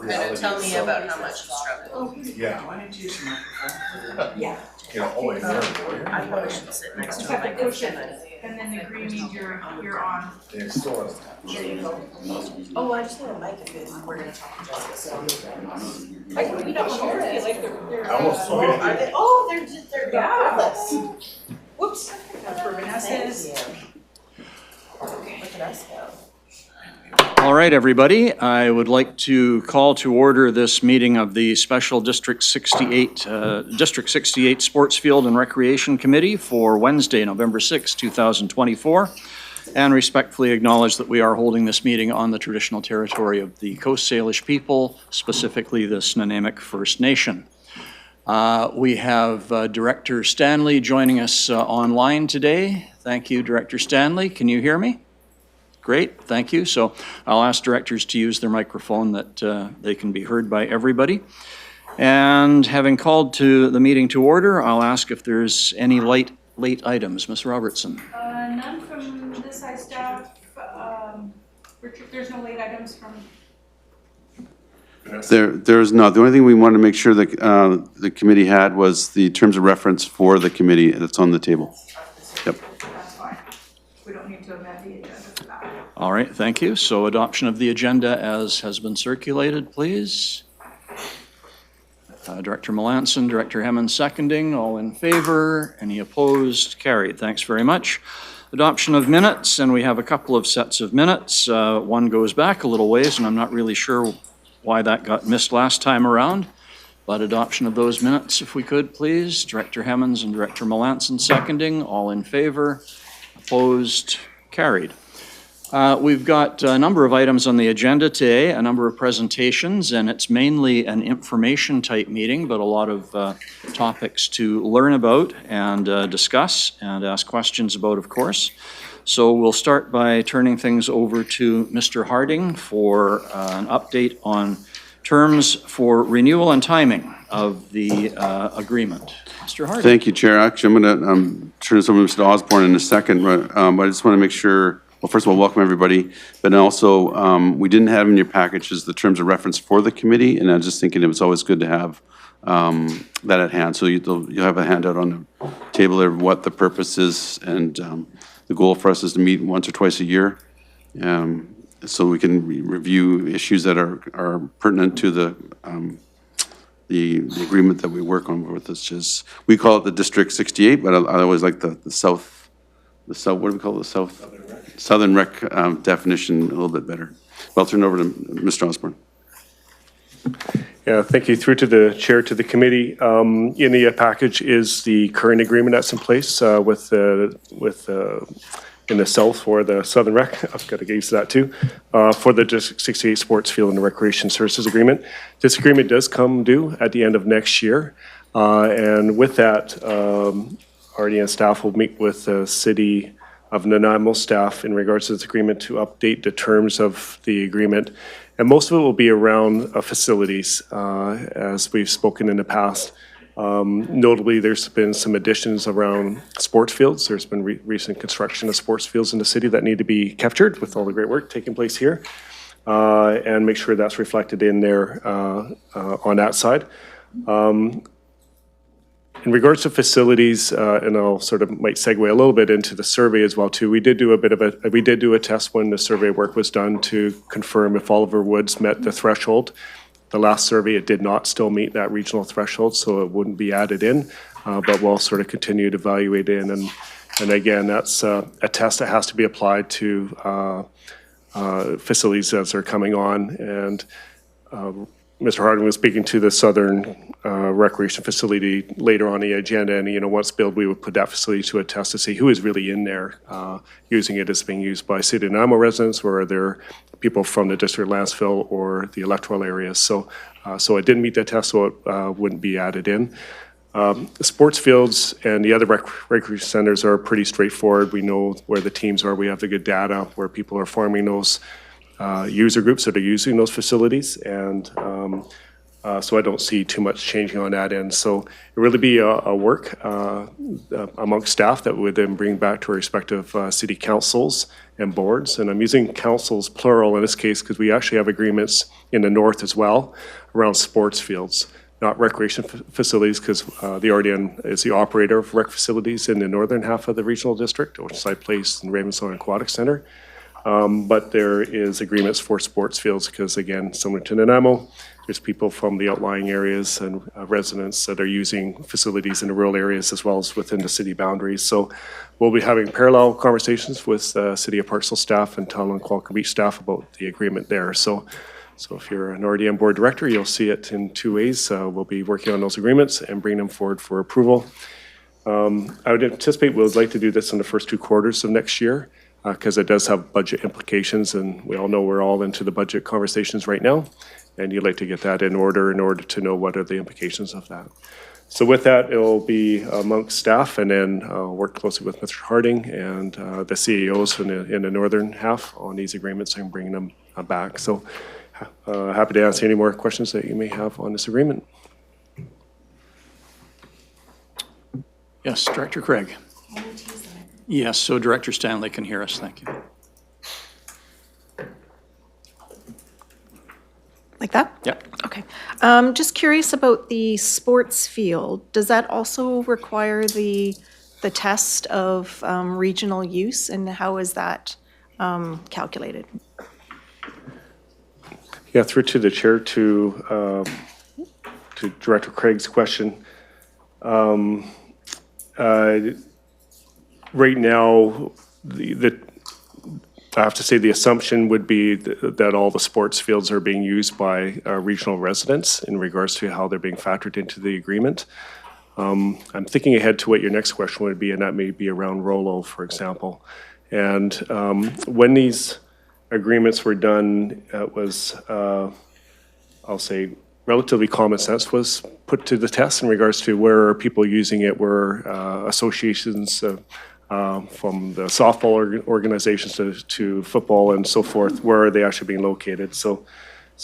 reality. Tell me So, about how much you struggle. yeah, Why didn't you use your microphone? Yeah. you know, oh, and I probably should sit next to Just a have to push it, microphone. and then the green means you're on. they're still. There you go. Oh, I just want a mic if we're gonna talk to Jessica, so. I can read up on it. I almost saw it. Are they, oh, they're wireless. Whoops, that's where Vanessa is. Thank you. Look at us go. All right, everybody. I would like to call to order this meeting of the Special District 68 Sports Field and Recreation Committee for Wednesday, November 6, 2024, and respectfully acknowledge that we are holding this meeting on the traditional territory of the Coast Salish people, specifically the Snuneymuxw First Nation. We have Director Stanley joining us online today. Thank you, Director Stanley. Can you hear me? Great, thank you. So I'll ask directors to use their microphone that they can be heard by everybody. And having called to the meeting to order, I'll ask if there's any late items. Ms. Robertson. None from this side staff. Richard, there's no late items from. There's not. The only thing we wanted to make sure that the committee had was the terms of reference for the committee that's on the table. Yep. That's fine. We don't need to amend the agenda for that. All right, thank you. So adoption of the agenda as has been circulated, please. Director Melanson, Director Hemmond seconding. All in favor? Any opposed? Carried. Thanks very much. Adoption of minutes, and we have a couple of sets of minutes. One goes back a little ways, and I'm not really sure why that got missed last time around. But adoption of those minutes, if we could, please. Director Hemmons and Director Melanson seconding. All in favor? Opposed? Carried. We've got a number of items on the agenda today, a number of presentations, and it's mainly an information type meeting, but a lot of topics to learn about and discuss and ask questions about, of course. So we'll start by turning things over to Mr. Harding for an update on terms for renewal and timing of the agreement. Mr. Harding. Thank you, Chair. Actually, I'm going to turn this over to Mr. Osborne in a second, but I just want to make sure, well, first of all, welcome everybody, but also we didn't have in your packages the terms of reference for the committee, and I was just thinking it was always good to have that at hand. So you'll have a handout on the table there of what the purpose is, and the goal for us is to meet once or twice a year, so we can review issues that are pertinent to the agreement that we work on with this. Is we call it the District 68, but I always like the south. What do we call it? The Southern Rec definition a little bit better. Well, I'll turn it over to Mr. Osborne. Yeah, thank you. Through to the chair, to the committee. In the package is the current agreement that's in place in the south for the Southern Rec. I've got to get used to that too. For the District 68 Sports Field and Recreation Services Agreement. This agreement does come due at the end of next year. And with that, RDN staff will meet with the City of Nanaimo staff in regards to this agreement to update the terms of the agreement. And most of it will be around facilities, as we've spoken in the past. Notably, there's been some additions around sports fields. There's been recent construction of sports fields in the city that need to be captured with all the great work taking place here, and make sure that's reflected in there on that side. In regards to facilities, and I'll sort of might segue a little bit into the survey as well too. We did do a test when the survey work was done to confirm if Oliver Woods met the threshold. The last survey, it did not still meet that regional threshold, so it wouldn't be added in, but we'll sort of continue to evaluate in. And again, that's a test that has to be applied to facilities as they're coming on. And Mr. Harding was speaking to the Southern Recreation Facility later on the agenda, and once built, we would put that facility to a test to see who is really in there using it. As being used by City of Nanaimo residents, or are there people from the District of Lanceville or the electoral areas? So it didn't meet that test, so it wouldn't be added in. The sports fields and the other recreation centers are pretty straightforward. We know where the teams are. We have the good data where people are forming those user groups that are using those facilities, and So I don't see too much changing on that end. So it really be a work amongst staff that we would then bring back to our respective city councils and boards. And I'm using councils plural in this case because we actually have agreements in the north as well around sports fields, not recreation facilities, because the RDN is the operator of rec facilities in the northern half of the regional district, Oceanside Place and Ravensthorne Aquatic Center. But there is agreements for sports fields because, again, similar to Nanaimo, there's people from the outlying areas and residents that are using facilities in the rural areas as well as within the city boundaries. So we'll be having parallel conversations with the City of Parksville staff and Tunnel and Qualicum Beach staff about the agreement there. So if you're an RDM board director, you'll see it in two ways. We'll be working on those agreements and bring them forward for approval. I would anticipate we'd like to do this in the first 2 quarters of next year because it does have budget implications, and we all know we're all into the budget conversations right now, and you'd like to get that in order to know what are the implications of that. So with that, it'll be amongst staff, and then work closely with Mr. Harding and the CEOs in the northern half on these agreements and bringing them back. So happy to answer any more questions that you may have on this agreement. Yes, Director Craig. Yes, so Director Stanley can hear us. Thank you. Like that? Yep. Okay. Just curious about the sports field. Does that also require the test of regional use, and how is that calculated? Yeah, through to the chair to Director Craig's question. Right now, I have to say the assumption would be that all the sports fields are being used by regional residents in regards to how they're being factored into the agreement. I'm thinking ahead to what your next question would be, and that may be around Rollo, for example. And when these agreements were done, it was, I'll say, relatively common sense was put to the test in regards to where are people using it, where associations from the softball organizations to football and so forth, where are they actually being located? So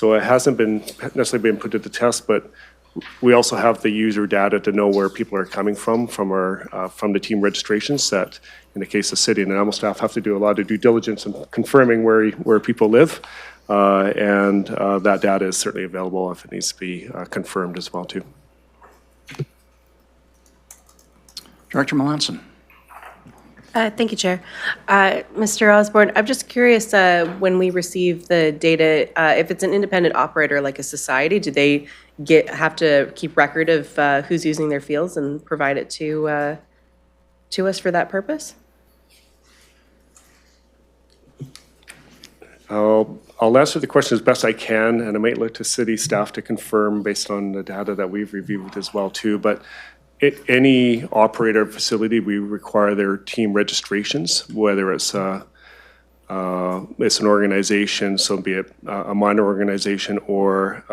it hasn't been necessarily been put to the test, but we also have the user data to know where people are coming from the team registrations that, in the case of city and animal staff, have to do a lot of due diligence in confirming where people live. And that data is certainly available if it needs to be confirmed as well, too. Director Melanson. Thank you, Chair. Mr. Osborne, I'm just curious, when we receive the data, if it's an independent operator like a society, do they have to keep record of who's using their fields and provide it to us for that purpose? I'll answer the question as best I can, and I might look to city staff to confirm based on the data that we've reviewed as well, too. But any operator facility, we require their team registrations, whether it's an organization, so be it a minor organization or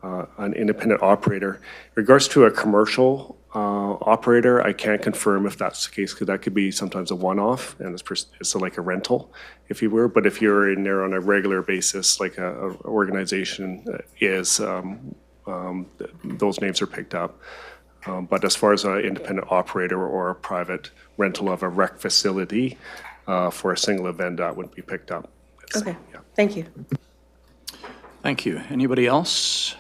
an independent operator. In regards to a commercial operator, I can't confirm if that's the case, because that could be sometimes a one-off, and it's like a rental, if you were. But if you're in there on a regular basis, like a organization is, those names are picked up. But as far as an independent operator or a private rental of a rec facility for a single event, that wouldn't be picked up. Okay, yeah. Thank you. Thank you. Anybody else?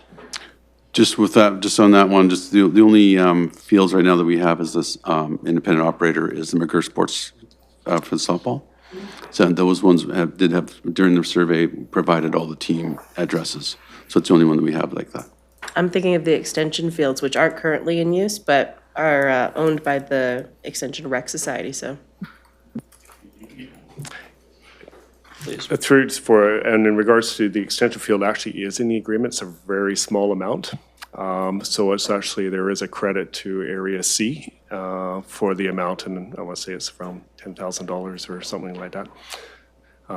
Just with that, just on that one, just the only fields right now that we have is this independent operator is the McGirr Sports for the softball. So those ones did have, during their survey, provided all the team addresses. So it's the only one that we have like that. I'm thinking of the extension fields, which aren't currently in use, but are owned by the Extension Rec Society, so. And in regards to the extension field, actually is in the agreement. It's a very small amount. So it's actually, there is a credit to Area C for the amount, and I want to say it's around $10,000 or something like that.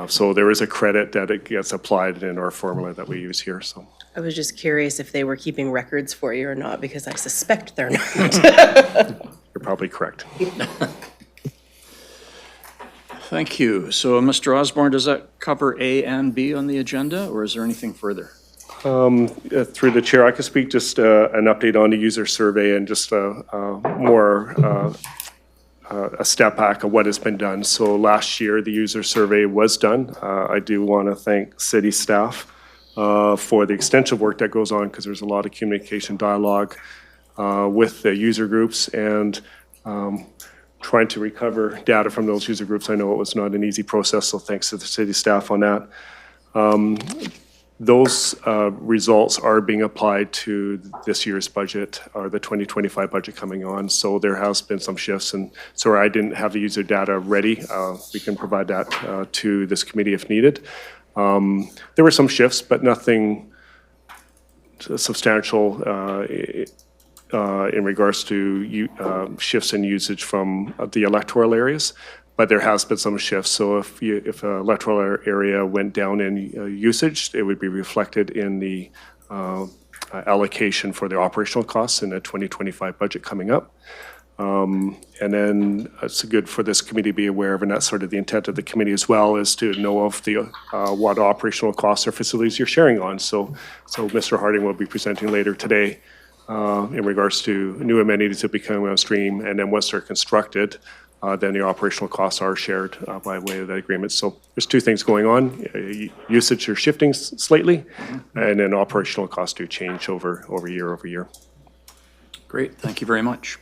So there is a credit that it gets applied in our formula that we use here, so. I was just curious if they were keeping records for you or not, because I suspect they're not. You're probably correct. Thank you. So, Mr. Osborne, does that cover A and B on the agenda, or is there anything further? Through the chair, I can speak just an update on the user survey and just a step back of what has been done. So last year, the user survey was done. I do want to thank city staff for the extensive work that goes on because there's a lot of communication dialogue with the user groups and trying to recover data from those user groups. I know it was not an easy process, so thanks to the city staff on that. Those results are being applied to this year's budget, or the 2025 budget coming on. So there has been some shifts, and sorry, I didn't have the user data ready. We can provide that to this committee if needed. There were some shifts, but nothing substantial in regards to shifts in usage from the electoral areas. But there has been some shifts. So if an electoral area went down in usage, it would be reflected in the allocation for the operational costs in the 2025 budget coming up. And then it's good for this committee to be aware of, and that's sort of the intent of the committee as well, is to know of the what operational costs or facilities you're sharing on. So Mr. Harding will be presenting later today in regards to new amenities that become on stream, and then once they're constructed, then the operational costs are shared by way of that agreement. So there's two things going on. Usage are shifting slightly, and then operational costs do change over year. Great, thank you very much.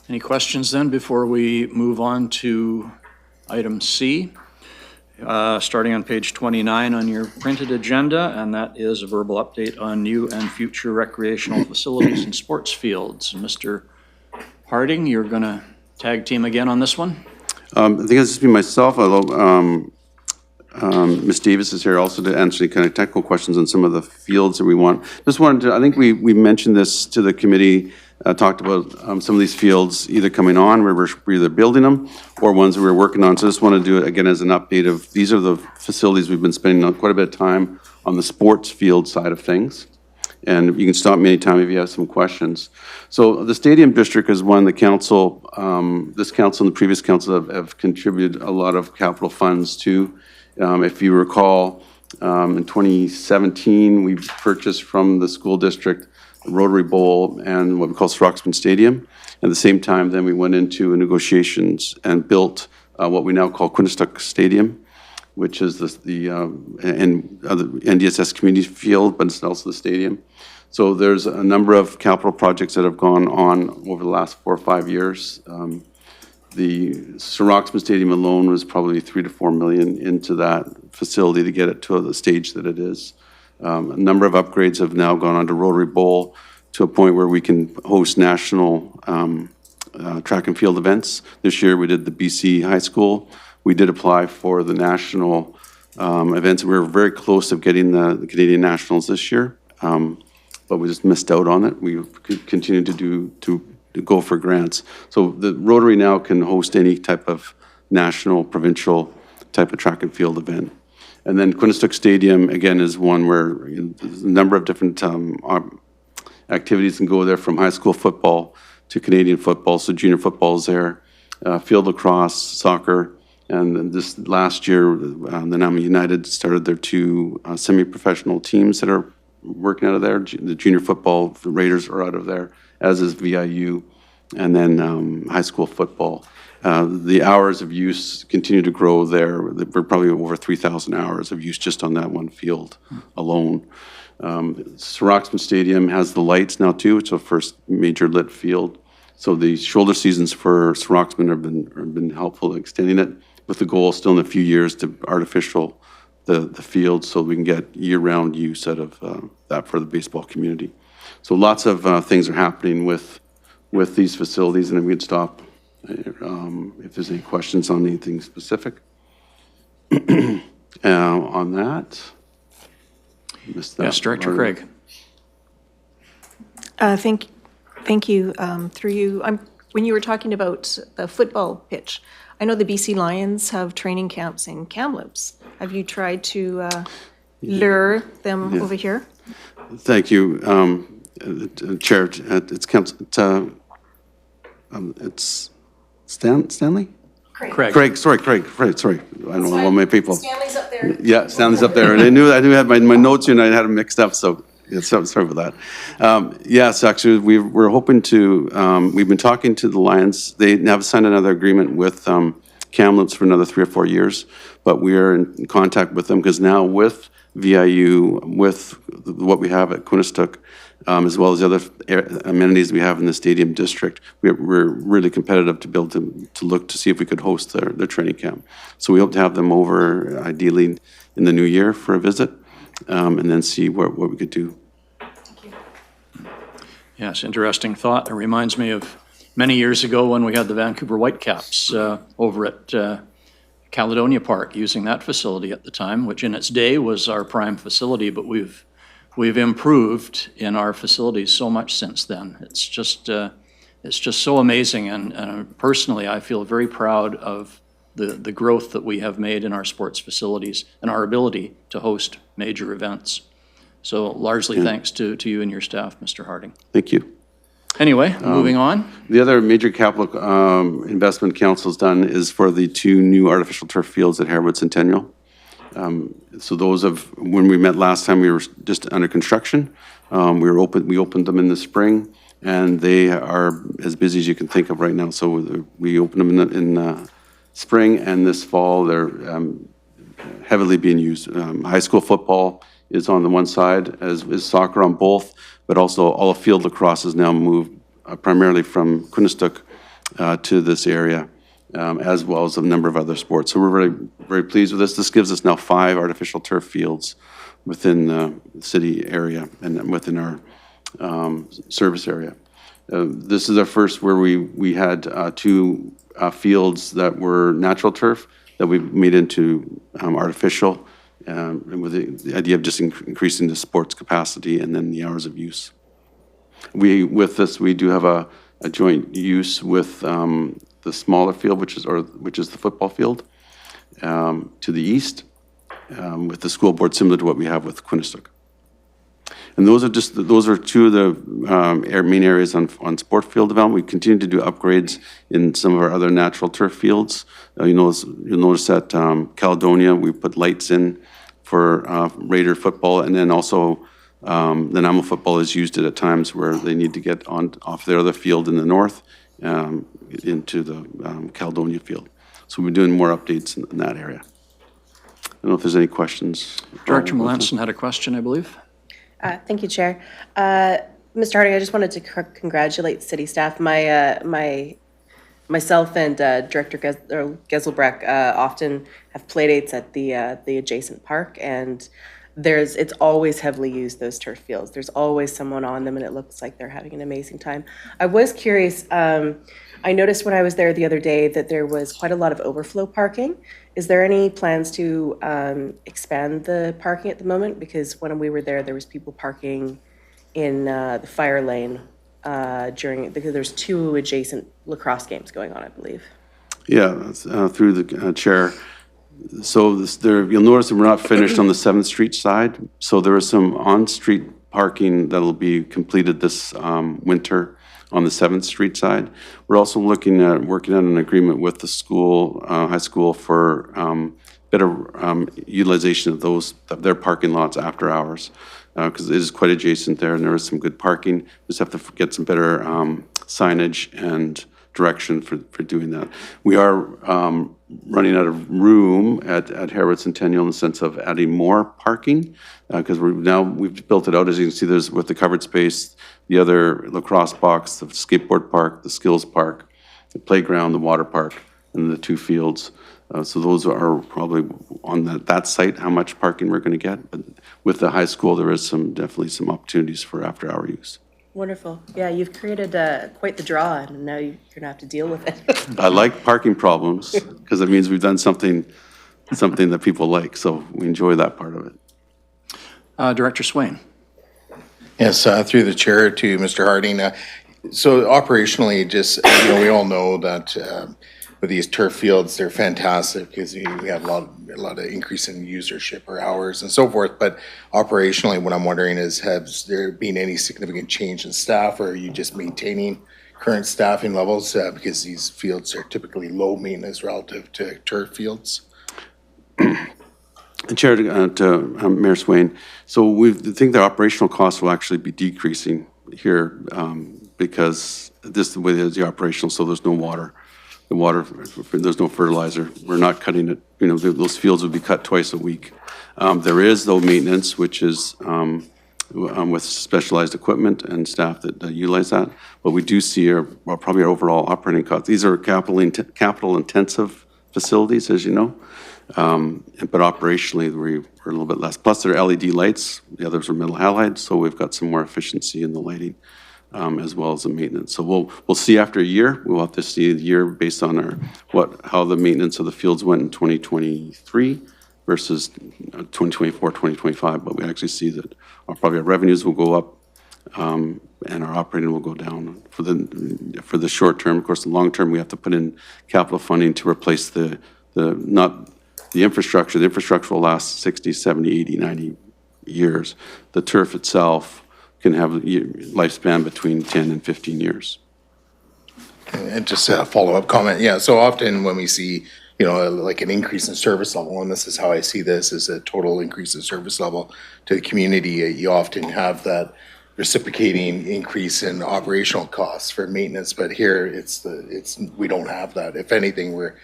Any questions then before we move on to item C? Starting on page 29 on your printed agenda, and that is a verbal update on new and future recreational facilities and sports fields. Mr. Harding, you're going to tag team again on this one? I think it's just be myself, although Ms. Davis is here also to answer any kind of technical questions on some of the fields that we want. Just wanted to, I think we mentioned this to the committee, talked about some of these fields either coming on, where we're either building them, or ones that we're working on. So I just want to do it again as an update of, these are the facilities we've been spending quite a bit of time on the sports field side of things. And you can stop me anytime if you have some questions. So the stadium district is one the council, this council and the previous council have contributed a lot of capital funds to. If you recall, in 2017, we purchased from the school district the Rotary Bowl and what we call Soroxman Stadium. At the same time, then we went into negotiations and built what we now call Quinnipiac Stadium, which is the NDSS community field, but it's also the stadium. So there's a number of capital projects that have gone on over the last 4 or 5 years. The Soroxman Stadium alone was probably $3 to $4 million into that facility to get it to the stage that it is. A number of upgrades have now gone on to Rotary Bowl to a point where we can host national track and field events. This year we did the BC High School. We did apply for the national events. We were very close of getting the Canadian Nationals this year, but we just missed out on it. We continue to go for grants. So the Rotary now can host any type of national, provincial type of track and field event. And then Quinnipiac Stadium, again, is one where there's a number of different activities can go there, from high school football to Canadian football. So junior football is there, field lacrosse, soccer. And this last year, the Nanaimo United started their 2 semi-professional teams that are working out of there. The junior football, the Raiders are out of there, as is VIU, and then high school football. The hours of use continue to grow there. We're probably over 3,000 hours of use just on that one field alone. Soroxman Stadium has the lights now too. It's our first major lit field. So the shoulder seasons for Soroxman have been helpful in extending it, with the goal still in a few years to artificial the field so we can get year-round use out of that for the baseball community. So lots of things are happening with these facilities, and then we'd stop if there's any questions on anything specific. On that. Yes, Director Craig. Thank you. Through you, when you were talking about the football pitch, I know the BC Lions have training camps in Kamloops. Have you tried to lure them over here? Thank you, Chair. It's Stanley? Craig. Sorry. I don't know how many people. Stanley's up there. Yeah, Stanley's up there, and I knew I had my notes here, and I had them mixed up, so, yeah, sorry about that. Yes, actually, we're hoping to, we've been talking to the Lions. They have signed another agreement with Kamloops for another 3 or 4 years, but we are in contact with them, because now with VIU, with what we have at Quinnipiac, as well as the other amenities we have in the stadium district, we're really competitive to be able to look to see if we could host their training camp. So we hope to have them over ideally in the new year for a visit, and then see what we could do. Yes, interesting thought. It reminds me of many years ago when we had the Vancouver Whitecaps over at Caledonia Park, using that facility at the time, which in its day was our prime facility, but we've improved in our facilities so much since then. It's just so amazing, and personally, I feel very proud of the growth that we have made in our sports facilities and our ability to host major events. So largely thanks to you and your staff, Mr. Harding. Thank you. Anyway, moving on. The other major capital investment council's done is for the 2 new artificial turf fields at Harewood Centennial. So those when we met last time, we were just under construction. We opened them in the spring, and they are as busy as you can think of right now. So we opened them in spring, and this fall they're heavily being used. High school football is on the one side, as is soccer on both, but also all of field lacrosse has now moved primarily from Quinnipiac to this area, as well as a number of other sports. So we're very, very pleased with this. This gives us now 5 artificial turf fields within the city area and within our service area. This is our first where we had 2 fields that were natural turf that we made into artificial, and with the idea of just increasing the sports capacity and then the hours of use. With this, we do have a joint use with the smaller field, which is the football field, to the east, with the school board, similar to what we have with Quinnipiac. And those are 2 of the main areas on sport field development. We continue to do upgrades in some of our other natural turf fields. You'll notice that Caledonia, we put lights in for Raider football, and then also the Nanaimo football is used at times where they need to get off their other field in the north into the Caledonia field. So we're doing more updates in that area. I don't know if there's any questions. Director Melanson had a question, I believe. Thank you, Chair. Mr. Harding, I just wanted to congratulate city staff. Myself and Director Geselbrecht often have playdates at the adjacent park, and it's always heavily used, those turf fields. There's always someone on them, and it looks like they're having an amazing time. I was curious, I noticed when I was there the other day that there was quite a lot of overflow parking. Is there any plans to expand the parking at the moment? Because when we were there was people parking in the fire lane because there's 2 adjacent lacrosse games going on, I believe. Yeah, through the chair. So you'll notice that we're not finished on the 7th Street side. So there is some on-street parking that'll be completed this winter on the 7th Street side. We're also working on an agreement with the school, high school, for better utilization of their parking lots after hours, because it is quite adjacent there, and there is some good parking. Just have to get some better signage and direction for doing that. We are running out of room at Harewood Centennial in the sense of adding more parking, because we've built it out. As you can see, there's with the covered space, the other lacrosse box, the skateboard park, the skills park, the playground, the water park, and the 2 fields. So those are probably on that site, how much parking we're going to get. But with the high school, there is definitely some opportunities for after-hour use. Wonderful. Yeah, you've created quite the draw, and now you're going to have to deal with it. I like parking problems because it means we've done something that people like. So we enjoy that part of it. Director Swain. Yes, through the chair to Mr. Harding. So operationally, just, we all know that with these turf fields, they're fantastic because we have a lot of increase in usership or hours and so forth. But operationally, what I'm wondering is, has there been any significant change in staff, or are you just maintaining current staffing levels, because these fields are typically low maintenance relative to turf fields? Chair, to Mayor Swain, so we think the operational costs will actually be decreasing here because this the way it is the operational, so there's no water. The water, there's no fertilizer. We're not cutting it, you know, those fields would be cut twice a week. There is, though, maintenance, which is with specialized equipment and staff that utilize that. But we do see probably our overall operating costs. These are capital-intensive facilities, as you know. But operationally, we're a little bit less. Plus, they're LED lights. The others are metal halides, so we've got some more efficiency in the lighting as well as the maintenance. So we'll see after a year. We'll have to see the year based on how the maintenance of the fields went in 2023 versus 2024, 2025. But we actually see that probably our revenues will go up and our operating will go down for the short term. Of course, the long term, we have to put in capital funding to replace the infrastructure. The infrastructure will last 60, 70, 80, 90 years. The turf itself can have a lifespan between 10 and 15 years. And just a follow-up comment, yeah, so often when we see, you know, like an increase in service level, and this is how I see this, is a total increase in service level to the community, you often have that reciprocating increase in operational costs for maintenance, but here we don't have that. If anything, we're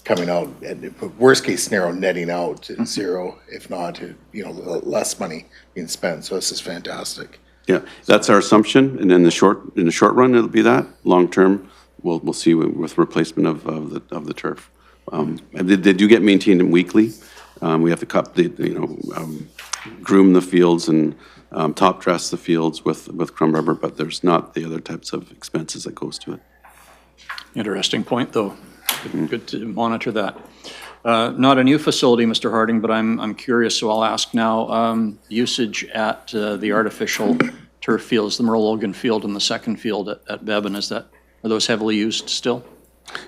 coming out, and worst case scenario, netting out at zero, if not, you know, less money being spent, so this is fantastic. Yeah, that's our assumption, and in the short run, it'll be that. Long term, we'll see with replacement of the turf. And they do get maintained weekly. We have to cut groom the fields and top dress the fields with crumb rubber, but there's not the other types of expenses that goes to it. Interesting point, though. Good to monitor that. Not a new facility, Mr. Harding, but I'm curious, so I'll ask now. Usage at the artificial turf fields, the Merle Logan Field and the second field at Bevan, are those heavily used still?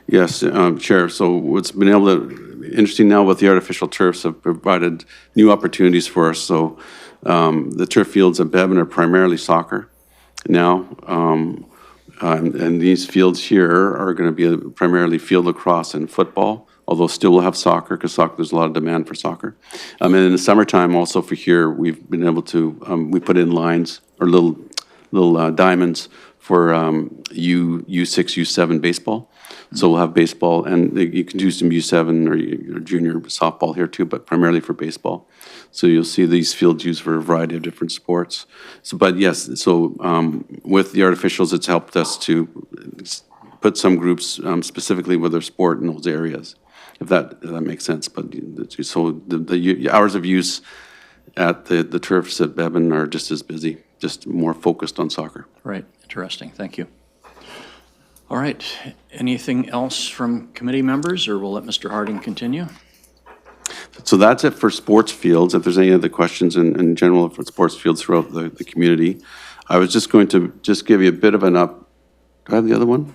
Yes, Chair. So what's been interesting now with the artificial turfs have provided new opportunities for us. So the turf fields at Bevan are primarily soccer now. And these fields here are going to be primarily field lacrosse and football, although still we'll have soccer because there's a lot of demand for soccer. And in the summertime also for here, we've been able to, we put in lines or little diamonds for U6, U7 baseball. So we'll have baseball, and you can do some U7 or junior softball here too, but primarily for baseball. So you'll see these fields used for a variety of different sports. So, but yes, so with the artificials, it's helped us to put some groups specifically with their sport in those areas, if that makes sense. But so the hours of use at the turfs at Bevan are just as busy, just more focused on soccer. Right, interesting, thank you. All right, anything else from committee members, or we'll let Mr. Harding continue? So that's it for sports fields. If there's any other questions in general for sports fields throughout the community, I was just going to give you a bit of an do I have the other one?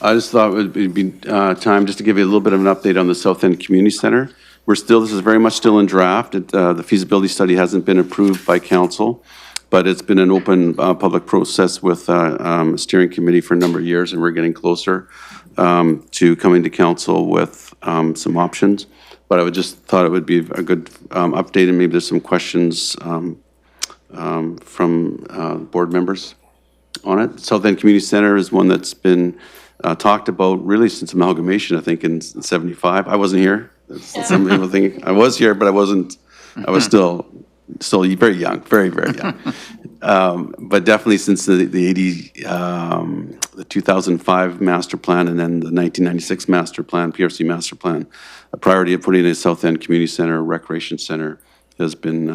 I just thought it would be time just to give you a little bit of an update on the South End Community Center. This is very much still in draft. The feasibility study hasn't been approved by council, but it's been an open public process with a steering committee for a number of years, and we're getting closer to coming to council with some options. But I thought it would be a good update, and maybe there's some questions from board members on it. South End Community Center is one that's been talked about really since amalgamation, I think in 75. I wasn't here. Some people think I was here, but I wasn't. I was still very young, very, very young. But definitely since the 2005 master plan and then the 1996 master plan, PRC master plan, a priority of putting a South End Community Center, recreation center, has been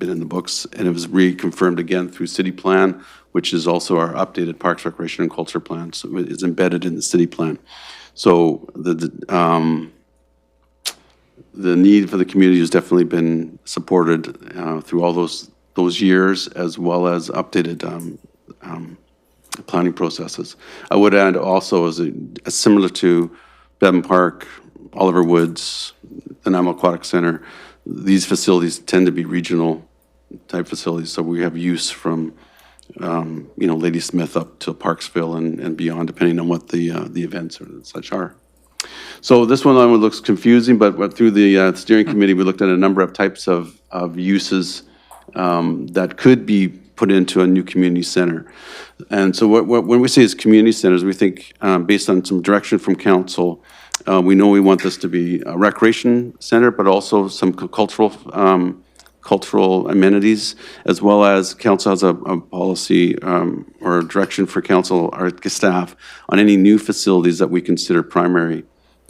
in the books, and it was reconfirmed again through city plan, which is also our updated Parks, Recreation, and Culture plan. So it is embedded in the city plan. So the need for the community has definitely been supported through all those years, as well as updated planning processes. I would add also, as similar to Bevan Park, Oliver Woods, the Nanaimo Aquatic Center, these facilities tend to be regional type facilities. So we have use from, Ladysmith up to Parksville and beyond, depending on what the events or such are. So this one looks confusing, but through the steering committee, we looked at a number of types of uses that could be put into a new community center. And so when we say it's community centers, we think based on some direction from council, we know we want this to be a recreation center, but also some cultural amenities, as well as council has a policy or a direction for council or staff on any new facilities that we consider primary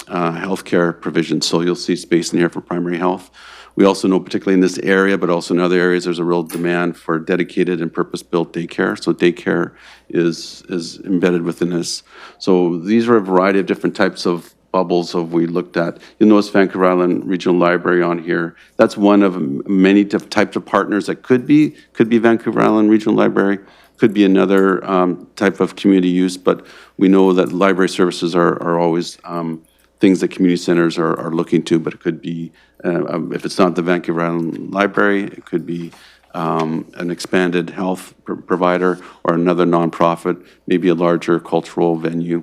healthcare provisions. So you'll see space in here for primary health. We also know, particularly in this area, but also in other areas, there's a real demand for dedicated and purpose-built daycare. So daycare is embedded within this. So these are a variety of different types of bubbles of we looked at. You'll notice Vancouver Island Regional Library on here. That's one of many types of partners that could be Vancouver Island Regional Library, could be another type of community use, but we know that library services are always things that community centers are looking to, but it could be, if it's not the Vancouver Island Library, it could be an expanded health provider or another nonprofit, maybe a larger cultural venue,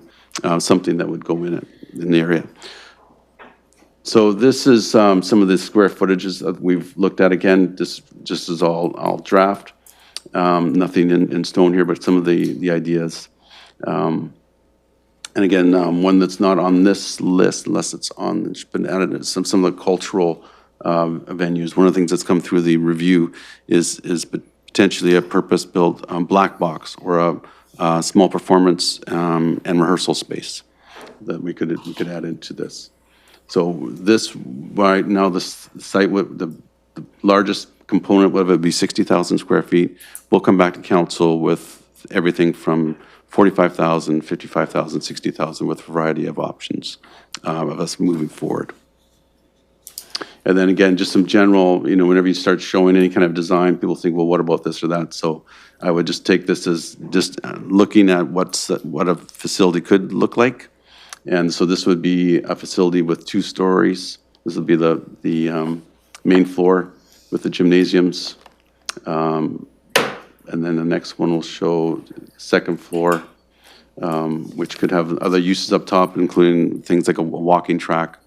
something that would go in the area. So this is some of the square footages that we've looked at. Again, this just is all draft, nothing in stone here, but some of the ideas. And again, one that's not on this list, unless it's been added, is some of the cultural venues. One of the things that's come through the review is potentially a purpose-built black box or a small performance and rehearsal space that we could add into this. So this, right now, this site, the largest component of it would be 60,000 square feet. We'll come back to council with everything from 45,000, 55,000, 60,000 with a variety of options of us moving forward. And then again, just some general, whenever you start showing any kind of design, people think, well, what about this or that? So I would just take this as just looking at what a facility could look like. And so this would be a facility with 2 stories. This would be the main floor with the gymnasiums. And then the next one will show second floor, which could have other uses up top, including things like a walking track,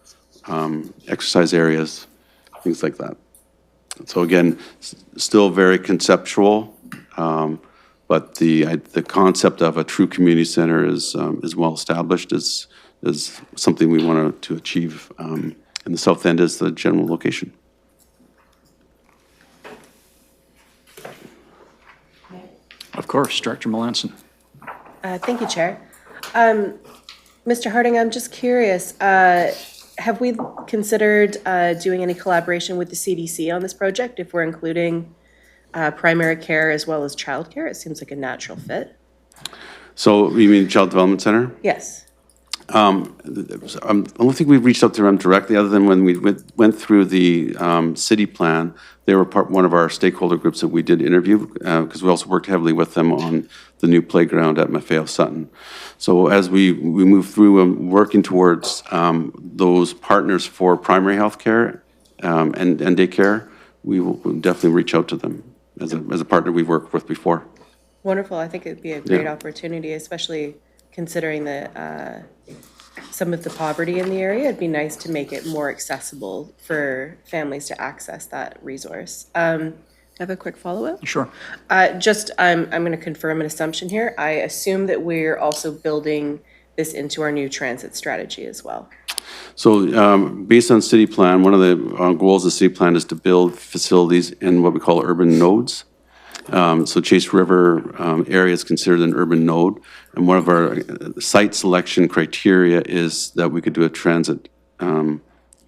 exercise areas, things like that. So again, still very conceptual, but the concept of a true community center is well established, is something we want to achieve. And the south end is the general location. Of course, Director Melanson. Thank you, Chair. Mr. Harding, I'm just curious, have we considered doing any collaboration with the CDC on this project if we're including primary care as well as childcare? It seems like a natural fit. So you mean Child Development Center? Yes. I don't think we've reached out to them directly, other than when we went through the city plan. They were one of our stakeholder groups that we did interview, because we also worked heavily with them on the new playground at Maffeo Sutton. So as we move through working towards those partners for primary health care and daycare, we'll definitely reach out to them as a partner we've worked with before. Wonderful. I think it'd be a great opportunity, especially considering some of the poverty in the area. It'd be nice to make it more accessible for families to access that resource. I have a quick follow-up. Sure. I'm going to confirm an assumption here. I assume that we're also building this into our new transit strategy as well. So based on city plan, one of the goals of the city plan is to build facilities in what we call urban nodes. So Chase River area is considered an urban node, and one of our site selection criteria is that we could do a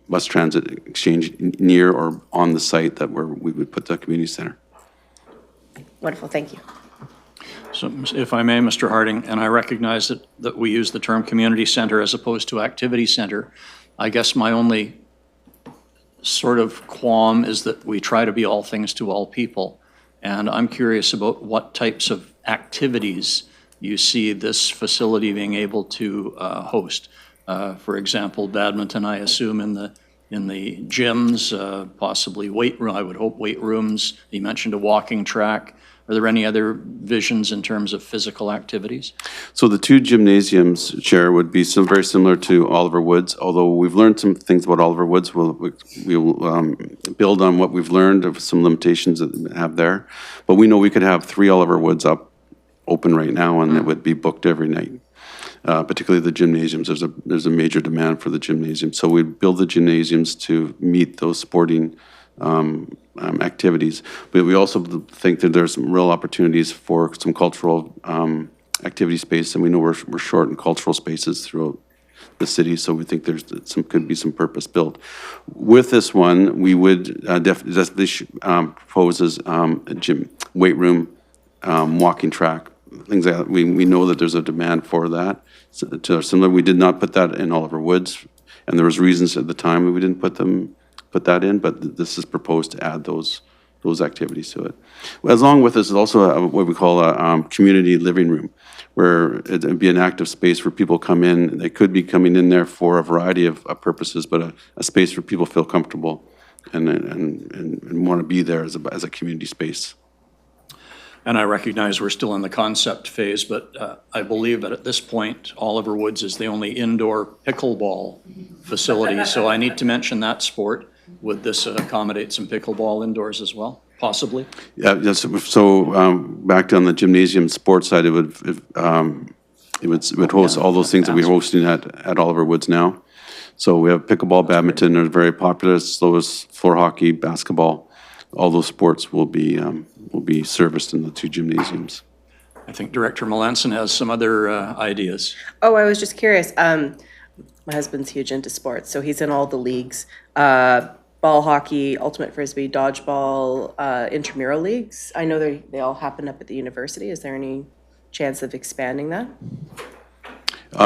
bus transit exchange near or on the site where we would put the community center. Wonderful, thank you. So if I may, Mr. Harding, and I recognize that we use the term community center as opposed to activity center. I guess my only sort of qualm is that we try to be all things to all people. And I'm curious about what types of activities you see this facility being able to host. For example, badminton, I assume, in in the gyms, possibly weight room, I would hope weight rooms. You mentioned a walking track. Are there any other visions in terms of physical activities? So the two gymnasiums, Chair, would be very similar to Oliver Woods, although we've learned some things about Oliver Woods. We'll build on what we've learned of some limitations that we have there. But we know we could have 3 Oliver Woods open right now, and it would be booked every night. Particularly the gymnasiums, there's a major demand for the gymnasium. So we build the gymnasiums to meet those sporting activities. But we also think that there's some real opportunities for some cultural activity space, and we know we're short in cultural spaces throughout the city, so we think could be some purpose built. With this one, we would definitely propose as a gym, weight room, walking track, things like that. We know that there's a demand for that. So similar, we did not put that in Oliver Woods, and there was reasons at the time we didn't put that in, but this is proposed to add those activities to it. Along with this is also what we call a community living room, where it'd be an active space where people come in. They could be coming in there for a variety of purposes, but a space where people feel comfortable and want to be there as a community space. And I recognize we're still in the concept phase, but I believe that at this point, Oliver Woods is the only indoor pickleball facility. So I need to mention that sport. Would this accommodate some pickleball indoors as well, possibly? Yeah, yes, so back on the gymnasium sports side, it would host all those things that we're hosting at Oliver Woods now. So we have pickleball, badminton, they're very popular, so is floor hockey, basketball. All those sports will be serviced in the 2 gymnasiums. I think Director Melanson has some other ideas. Oh, I was just curious. My husband's huge into sports, so he's in all the leagues. Ball hockey, ultimate frisbee, dodgeball, intramural leagues. I know they all happen up at the university. Is there any chance of expanding that?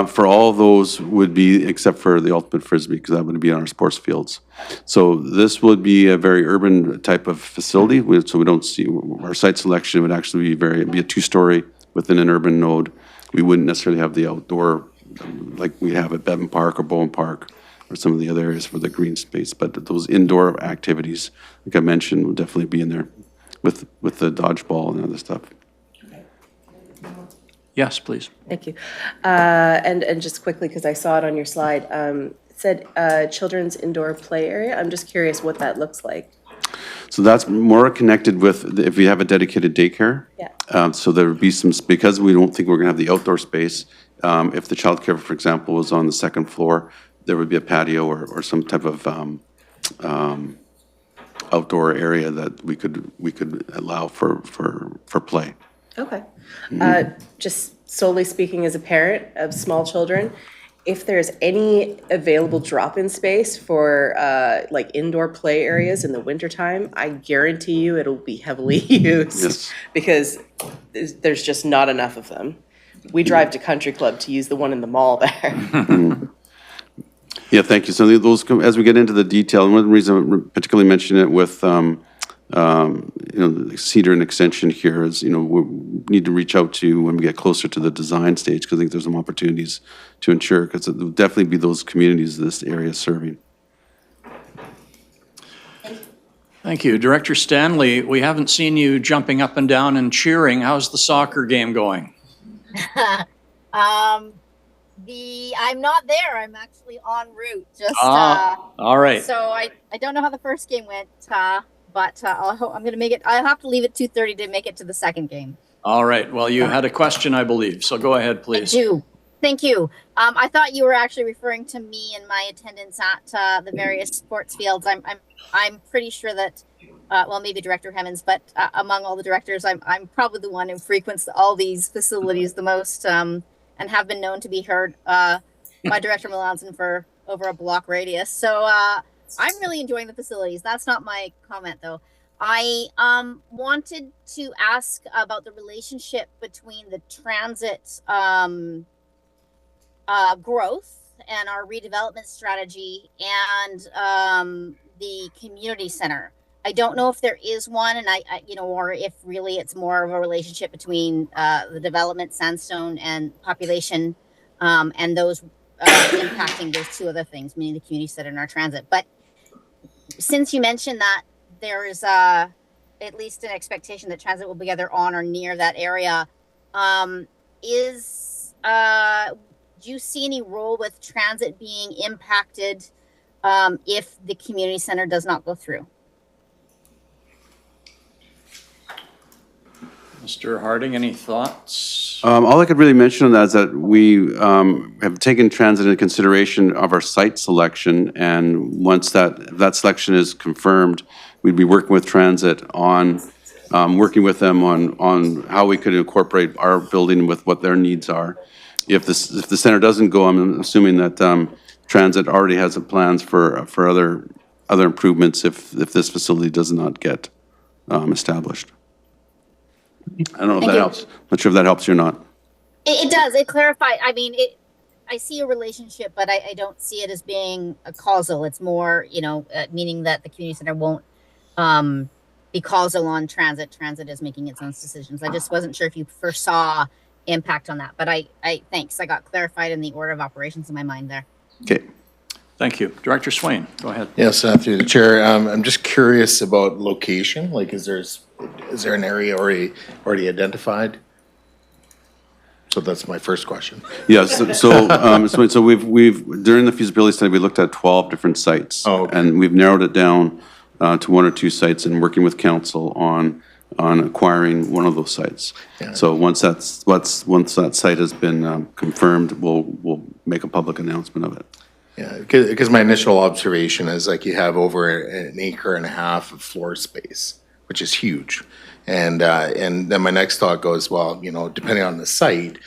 For all of those would be, except for the ultimate frisbee, because that would be on our sports fields. So this would be a very urban type of facility. So we don't see, our site selection would actually be a 2-story within an urban node. We wouldn't necessarily have the outdoor like we have at Bevan Park or Bowen Park or some of the other areas for the green space. But those indoor activities, like I mentioned, will definitely be in there with the dodgeball and other stuff. Yes, please. Thank you. And just quickly, because I saw it on your slide, it said children's indoor play area. I'm just curious what that looks like. So that's more connected with if we have a dedicated daycare. Yeah. So there would be some, because we don't think we're going to have the outdoor space, if the childcare, for example, was on the 2nd floor, there would be a patio or some type of outdoor area that we could allow for play. Okay. Just solely speaking as a parent of small children, if there's any available drop-in space for like indoor play areas in the wintertime, I guarantee you it'll be heavily used. Yes. Because there's just not enough of them. We drive to Country Club to use the one in the mall there. Yeah, thank you. So those, as we get into the detail, and one reason I particularly mention it with the Cedar and Extension here is, we need to reach out to when we get closer to the design stage, because I think there's some opportunities to ensure, because it will definitely be those communities this area is serving. Thank you. Director Stanley, we haven't seen you jumping up and down and cheering. How's the soccer game going? I'm not there. I'm actually en route. All right. So I don't know how the first game went, but I'm going to make it. I'll have to leave at 2:30 to make it to the second game. All right. Well, you had a question, I believe. So go ahead, please. I do. Thank you. I thought you were actually referring to me and my attendance at the various sports fields. I'm pretty sure that, well, maybe Director Hemmons, but among all the directors, I'm probably the one who frequents all these facilities the most, and have been known to be heard by Director Melanson for over a block radius. So I'm really enjoying the facilities. That's not my comment, though. I wanted to ask about the relationship between the transit growth and our redevelopment strategy and the community center. I don't know if there is one, and I or if really it's more of a relationship between the development, sandstone, and population, and those impacting those two other things, meaning the community center and our transit. But since you mentioned that there is at least an expectation that transit will be either on or near that area, do you see any role with transit being impacted if the community center does not go through? Mr. Harding, any thoughts? All I could really mention on that is that we have taken transit into consideration of our site selection, and once that selection is confirmed, we'd be working with transit on, working with them on how we could incorporate our building with what their needs are. If the center doesn't go, I'm assuming that transit already has plans for other improvements if this facility does not get established. I don't know if that helps. Not sure if that helps you or not. It does. It clarified. I mean, I see a relationship, but I don't see it as being a causal. It's more, meaning that the community center won't be causal on transit. Transit is making its own decisions. I just wasn't sure if you foresaw impact on that, but I thanks. I got clarified in the order of operations in my mind there. Okay. Thank you. Director Swain, go ahead. Yes, through the chair. I'm just curious about location. Like, is there an area already identified? So that's my first question. Yes, so we've during the feasibility study, we looked at 12 different sites. Oh, okay. And we've narrowed it down to 1 or 2 sites and working with council on acquiring one of those sites. Yeah. So once that site has been confirmed, we'll make a public announcement of it. Yeah, because my initial observation is like you have over an acre and a half of floor space, which is huge. And then my next thought goes, well, depending on the site,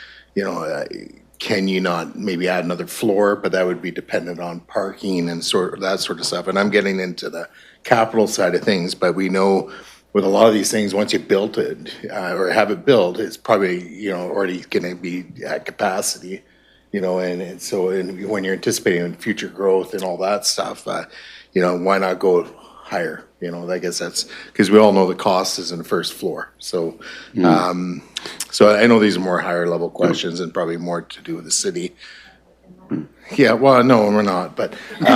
can you not maybe add another floor, but that would be dependent on parking and that sort of stuff. And I'm getting into the capital side of things, but we know with a lot of these things, once you built it or have it built, it's probably, already going to be at capacity. And so when you're anticipating future growth and all that stuff, why not go higher? I guess that's because we all know the cost is in the first floor. So, so I know these are more higher level questions and probably more to do with the city. Yeah, well, no, we're not, but there's.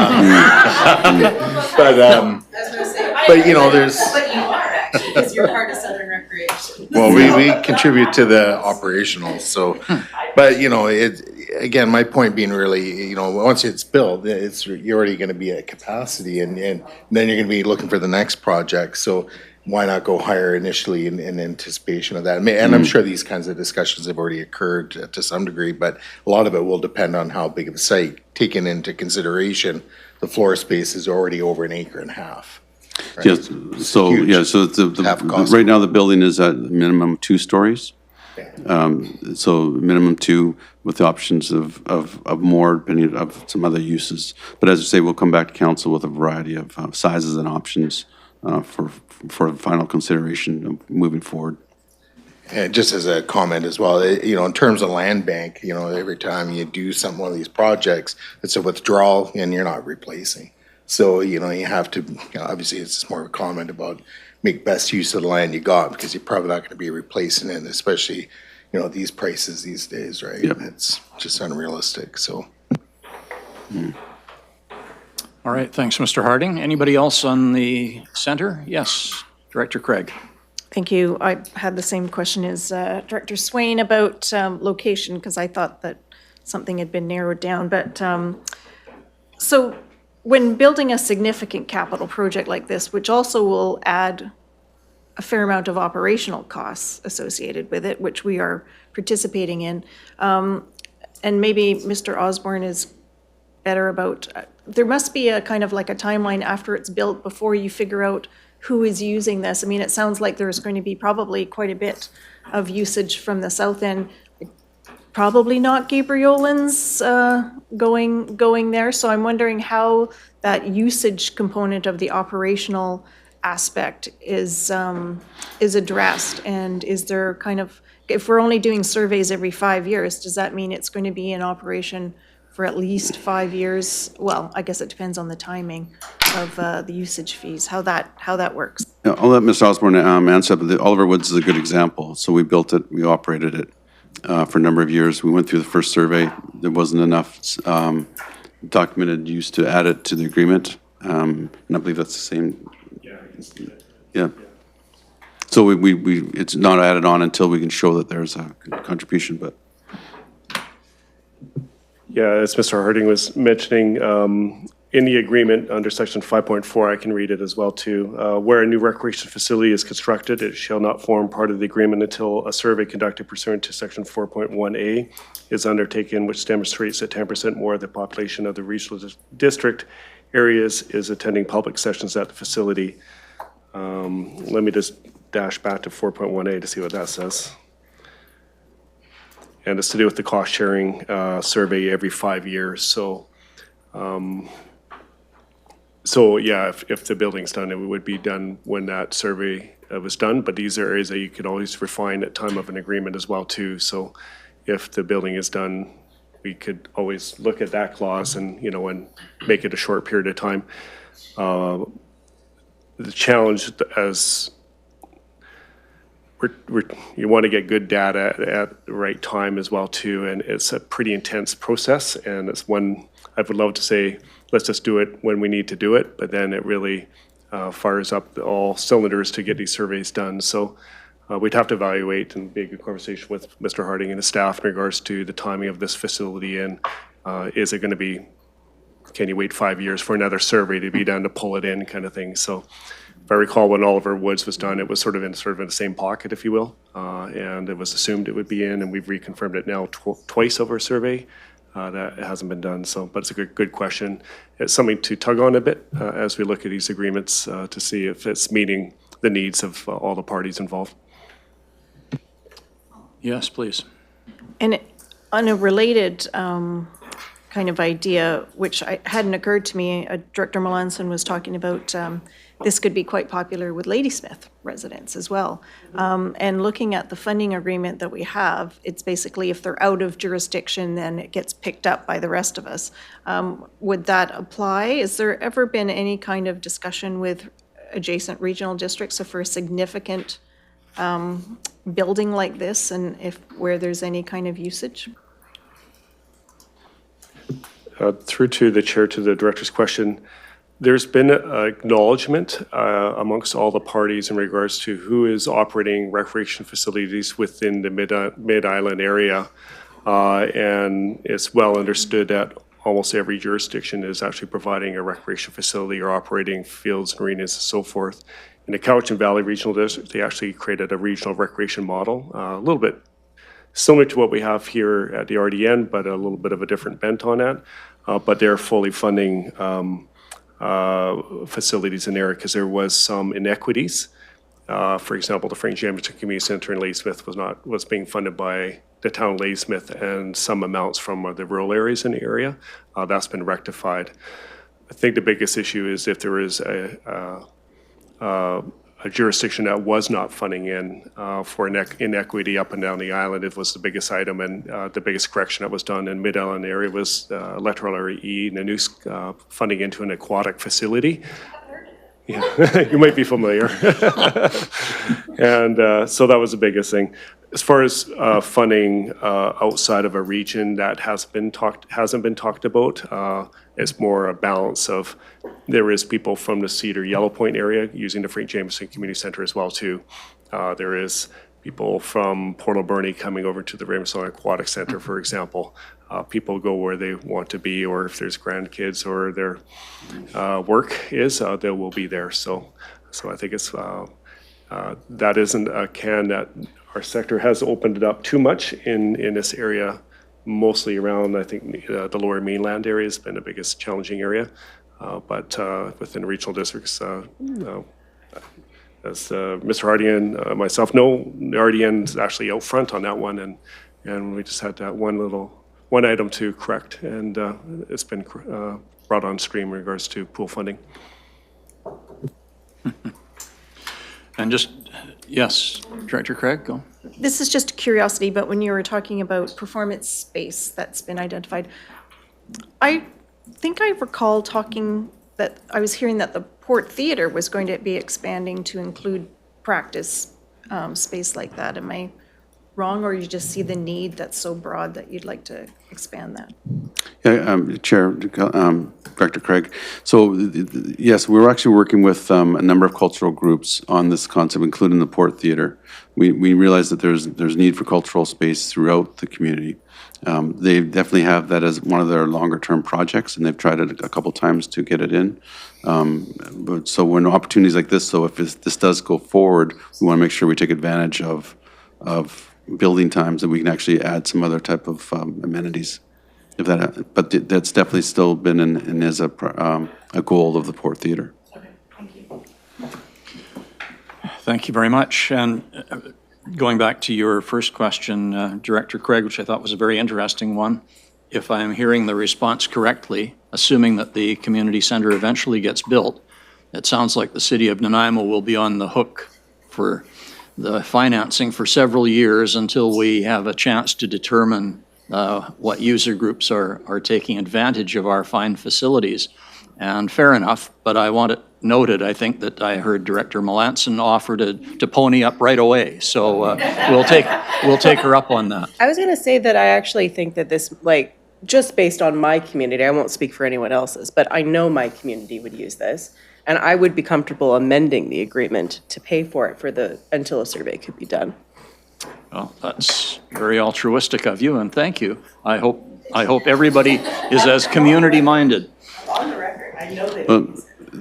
But you are actually, because you're part of Southern Recreation. Well, we contribute to the operational, so, but again, my point being really, once it's built, you're already gonna be at capacity and then you're gonna be looking for the next project, so why not go higher initially in anticipation of that? And I'm sure these kinds of discussions have already occurred to some degree, but a lot of it will depend on how big of a site, taken into consideration, the floor space is already over an acre and a half. Right? Yes, so, huge. yeah, so right now the building is at minimum 2 stories. Yeah. So minimum 2 with the options of more depending of some other uses. But as I say, we'll come back to council with a variety of sizes and options for final consideration of moving forward. And just as a comment as well, in terms of land bank, every time you do one of these projects, it's a withdrawal and you're not replacing. So, you have to, obviously it's just more of a comment about make best use of the land you got because you're probably not going to be replacing it, especially, these prices these days, right? Yep. It's just unrealistic, so. All right, thanks, Mr. Harding. Anybody else on the center? Yes, Director Craig. Thank you. I had the same question as Director Swain about location, because I thought that something had been narrowed down. But so when building a significant capital project like this, which also will add a fair amount of operational costs associated with it, which we are participating in, and maybe Mr. Osborne is better about, there must be a kind of like a timeline after it's built before you figure out who is using this. I mean, it sounds like there's going to be probably quite a bit of usage from the south end. Probably not Gabrielans going there. So I'm wondering how that usage component of the operational aspect is addressed. And is there kind of, if we're only doing surveys every 5 years, does that mean it's going to be in operation for at least 5 years? Well, I guess it depends on the timing of the usage fees, how that works. Yeah, I'll let Mr. Osborne answer, but Oliver Woods is a good example. So we built it, we operated it for a number of years. We went through the first survey. There wasn't enough documented use to add it to the agreement. And I believe that's the same. Yeah. So we it's not added on until we can show that there's a contribution, but. Yeah, as Mr. Harding was mentioning, in the agreement under section 5.4, I can read it as well too. Where a new recreation facility is constructed, it shall not form part of the agreement until a survey conducted pursuant to section 4.1A is undertaken, which demonstrates that 10% more of the population of the regional district areas is attending public sessions at the facility. Let me just dash back to 4.1A to see what that says. And it's to do with the cost sharing survey every 5 years. So, yeah, if the building's done, it would be done when that survey was done. But these are areas that you could always refine at time of an agreement as well too. So, if the building is done, we could always look at that clause and and make it a short period of time. The challenge as you want to get good data at the right time as well too, and it's a pretty intense process, and it's one I would love to say let's just do it when we need to do it, but then it really fires up all cylinders to get these surveys done. So we'd have to evaluate and be a good conversation with Mr. Harding and his staff in regards to the timing of this facility, and is it going to be, can you wait 5 years for another survey to be done to pull it in kind of thing. So if I recall, when Oliver Woods was done, it was sort of in the same pocket, if you will, and it was assumed it would be in, and we've reconfirmed it now twice over a survey. That hasn't been done, so, but it's a good question. It's something to tug on a bit as we look at these agreements to see if it's meeting the needs of all the parties involved. Yes, please. And on a related kind of idea, which hadn't occurred to me, Director Melanson was talking about this could be quite popular with Ladysmith residents as well. And looking at the funding agreement that we have, it's basically if they're out of jurisdiction, then it gets picked up by the rest of us. Would that apply? Has there ever been any kind of discussion with adjacent regional districts for a significant building like this, and where there's any kind of usage? Through to the chair, to the director's question, there's been acknowledgement amongst all the parties in regards to who is operating recreation facilities within the Mid-Island area. And it's well understood that almost every jurisdiction is actually providing a recreation facility or operating fields and arenas and so forth. In the Cowichan Valley Regional District, they actually created a regional recreation model, a little bit similar to what we have here at the RDN, but a little bit of a different bent on that. But they're fully funding facilities in there because there was some inequities. For example, the Frank Jamison Community Center in Ladysmith was being funded by the town of Ladysmith and some amounts from the rural areas in the area. That's been rectified. I think the biggest issue is if there is a jurisdiction that was not funding in for inequity up and down the island. It was the biggest item, and the biggest correction that was done in Mid-Island area was electoral area E, Nanoose, funding into an aquatic facility. Yeah, you might be familiar. And so that was the biggest thing. As far as funding outside of a region, that hasn't been talked about. It's more a balance of there is people from the Cedar Yellow Point area using the Frank Jamison Community Center as well too. There is people from Port Alberni coming over to the Raymond Aquatic Center, for example. People go where they want to be, or if there's grandkids or their work is, they will be there. So I think it's that isn't a can that our sector has opened it up too much in this area, mostly around, I think, the lower mainland area has been the biggest challenging area. But within regional districts, as Mr. Harding and myself know, the RDN is actually out front on that one, and we just had that one item to correct, and it's been brought on stream in regards to pool funding. And just, yes, Director Craig, go. This is just a curiosity, but when you were talking about performance space that's been identified, I think I recall I was hearing that the Port Theatre was going to be expanding to include practice space like that. Am I wrong, or you just see the need that's so broad that you'd like to expand that? Yeah, Chair, Director Craig. So, yes, we're actually working with a number of cultural groups on this concept, including the Port Theatre. We realize that there's need for cultural space throughout the community. They definitely have that as one of their longer-term projects, and they've tried it a couple times to get it in. But so when opportunities like this, so if this does go forward, we want to make sure we take advantage of building times, and we can actually add some other type of amenities. If that, but that's definitely still been and is a goal of the Port Theatre. Okay, thank you. Thank you very much. And going back to your first question, Director Craig, which I thought was a very interesting one, if I'm hearing the response correctly, assuming that the community center eventually gets built, it sounds like the city of Nanaimo will be on the hook for the financing for several years until we have a chance to determine what user groups are taking advantage of our fine facilities. And fair enough, but I want it noted, I think that I heard Director Melanson offer to pony up right away. So we'll take her up on that. I was going to say that I actually think that this, like, just based on my community, I won't speak for anyone else's, but I know my community would use this. And I would be comfortable amending the agreement to pay for it until a survey could be done. Well, that's very altruistic of you, and thank you. I hope everybody is as community-minded. On the record, I know that. Well,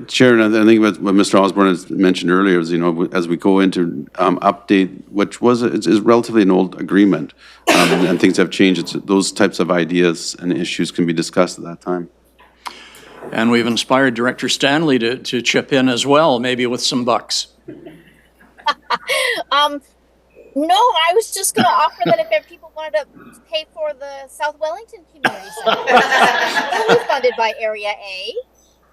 Chair, and I think what Mr. Osborne has mentioned earlier is, as we go into update, which is relatively an old agreement, and things have changed, those types of ideas and issues can be discussed at that time. And we've inspired Director Stanley to chip in as well, maybe with some bucks. No, I was just going to offer that if people wanted to pay for the South Wellington Community Center, which is funded by Area A,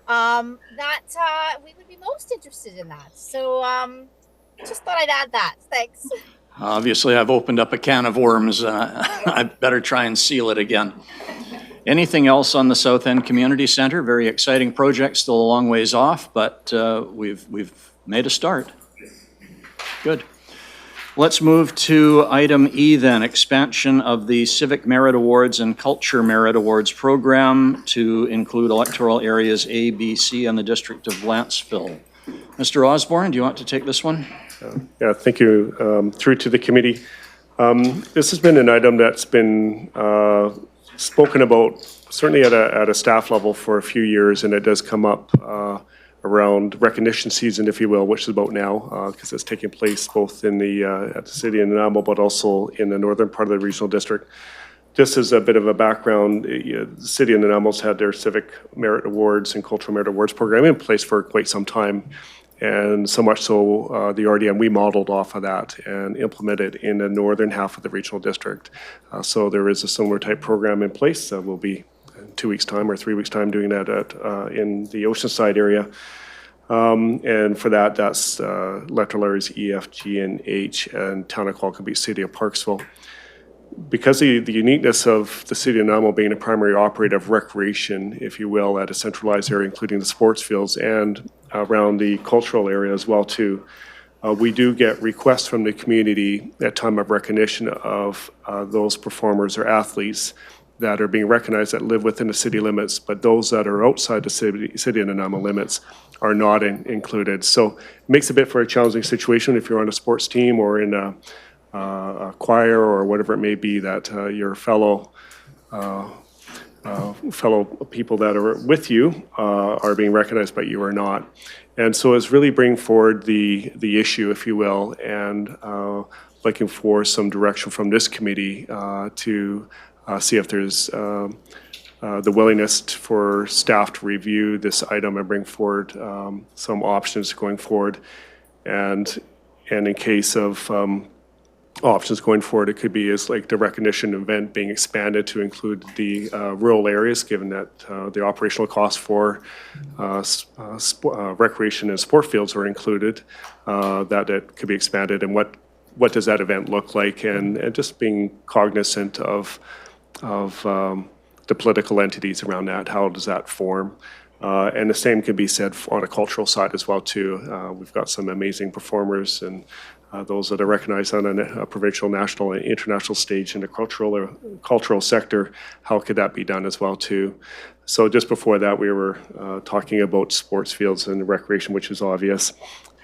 that we would be most interested in that. So just thought I'd add that. Thanks. Obviously, I've opened up a can of worms. I better try and seal it again. Anything else on the South End Community Center? Very exciting project, still a long ways off, but we've made a start. Good. Let's move to item E then, expansion of the Civic Merit Awards and Culture Merit Awards program to include electoral areas A, B, C, and the District of Blancheville. Mr. Osborne, do you want to take this one? Yeah, thank you. Through to the committee. This has been an item that's been spoken about certainly at a staff level for a few years, and it does come up around recognition season, if you will, which is about now, because it's taking place both in at the city of Nanaimo, but also in the northern part of the regional district. Just as a bit of a background, the city of Nanaimo's had their Civic Merit Awards and Cultural Merit Awards program in place for quite some time. And so much so, the RDM, we modeled off of that and implemented in the northern half of the regional district. So there is a similar type program in place. We'll be in 2 weeks' time or 3 weeks' time doing that in the Oceanside area. And for that, that's electoral areas E, F, G, and H, and Town of Qualcomm, City of Parksville. Because of the uniqueness of the city of Nanaimo being a primary operator of recreation, if you will, at a centralized area, including the sports fields and around the cultural area as well too, we do get requests from the community at time of recognition of those performers or athletes that are being recognized that live within the city limits, but those that are outside the city of Nanaimo limits are not included. So it makes a bit for a challenging situation if you're on a sports team or in a choir or whatever it may be, that your fellow people that are with you are being recognized, but you are not. And so it's really bringing forward the issue, if you will, and looking for some direction from this committee to see if there's the willingness for staff to review this item and bring forward some options going forward. And in case of options going forward, it could be as like the recognition event being expanded to include the rural areas, given that the operational costs for recreation and sport fields are included, that it could be expanded, and what does that event look like, and just being cognizant of the political entities around that, how does that form? And the same can be said on a cultural side as well too. We've got some amazing performers and those that are recognized on a provincial, national, and international stage in the cultural sector, how could that be done as well too? So just before that, we were talking about sports fields and recreation, which is obvious,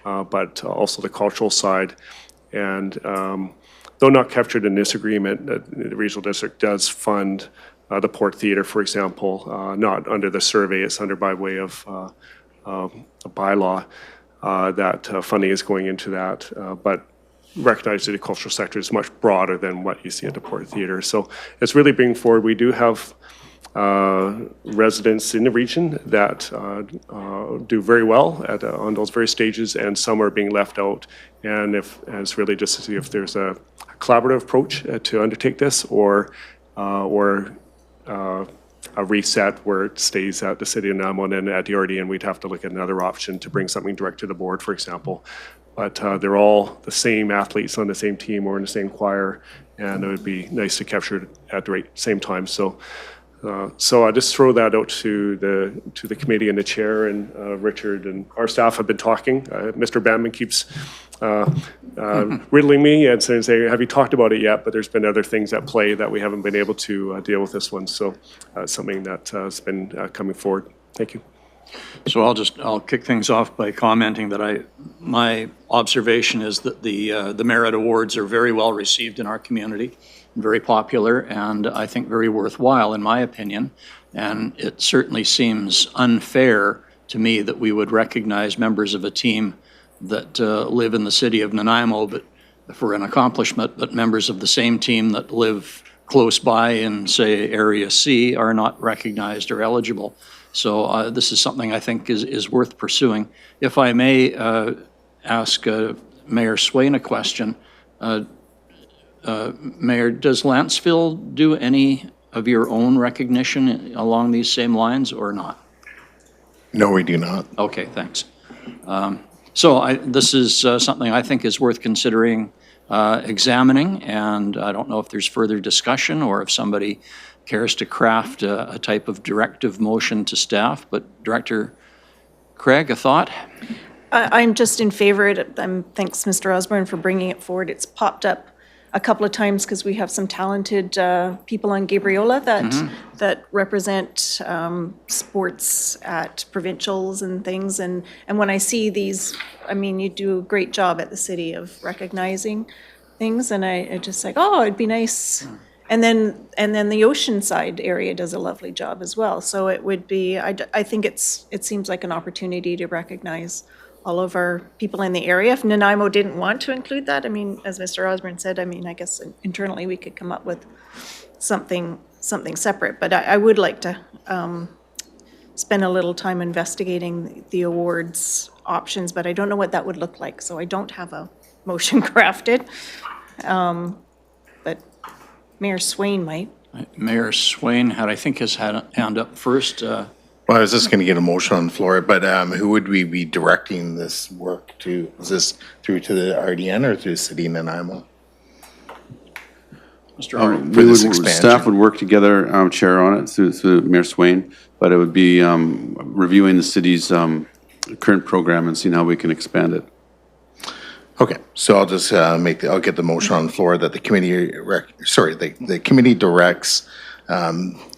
but also the cultural side. And though not captured in this agreement, the regional district does fund the Port Theatre, for example, not under the survey, it's under by way of a bylaw. That funding is going into that, but recognize that the cultural sector is much broader than what you see at the Port Theatre. So it's really bringing forward. We do have residents in the region that do very well on those very stages, and some are being left out. And it's really just to see if there's a collaborative approach to undertake this, or a reset where it stays at the City of Nanaimo, and then at the RDN we'd have to look at another option to bring something direct to the board, for example. But they're all the same athletes on the same team or in the same choir, and it would be nice to capture it at the same time. So I just throw that out to the committee and the chair, and Richard and our staff have been talking. Mr. Bandman keeps riddling me and saying, have you talked about it yet? But there's been other things at play that we haven't been able to deal with this one. So something that has been coming forward. Thank you. So I'll kick things off by commenting that my observation is that the merit awards are very well received in our community, very popular, and I think very worthwhile in my opinion. And it certainly seems unfair to me that we would recognize members of a team that live in the city of Nanaimo, but for an accomplishment, but members of the same team that live close by in, say, Area C are not recognized or eligible. So this is something I think is worth pursuing. If I may ask Mayor Swain a question. Mayor, does Lancefield do any of your own recognition along these same lines or not? No, we do not. Okay, thanks. So this is something I think is worth considering examining, and I don't know if there's further discussion or if somebody cares to craft a type of directive motion to staff. But Director Craig, a thought? I'm just in favor of it. Thanks, Mr. Osborne, for bringing it forward. It's popped up a couple of times because we have some talented people on Gabriola that represent sports at provincials and things. And when I see these, I mean, you do a great job at the city of recognizing things, and I just like, oh, it'd be nice. And then the Oceanside area does a lovely job as well. So it would be, I think it seems like an opportunity to recognize all of our people in the area. If Nanaimo didn't want to include that, I mean, as Mr. Osborne said, I mean, I guess internally we could come up with something separate. But I would like to spend a little time investigating the awards options, but I don't know what that would look like. So I don't have a motion crafted. But Mayor Swain might. Mayor Swain I think his hand up first. Well, I was just going to get a motion on the floor, but who would we be directing this work to? Is this through to the RDN or through the City of Nanaimo? Mr. Harding. Staff would work together, Chair, on it through Mayor Swain, but it would be reviewing the city's current program and seeing how we can expand it. Okay, so I'll just I'll get the motion on the floor that the committee, the committee directs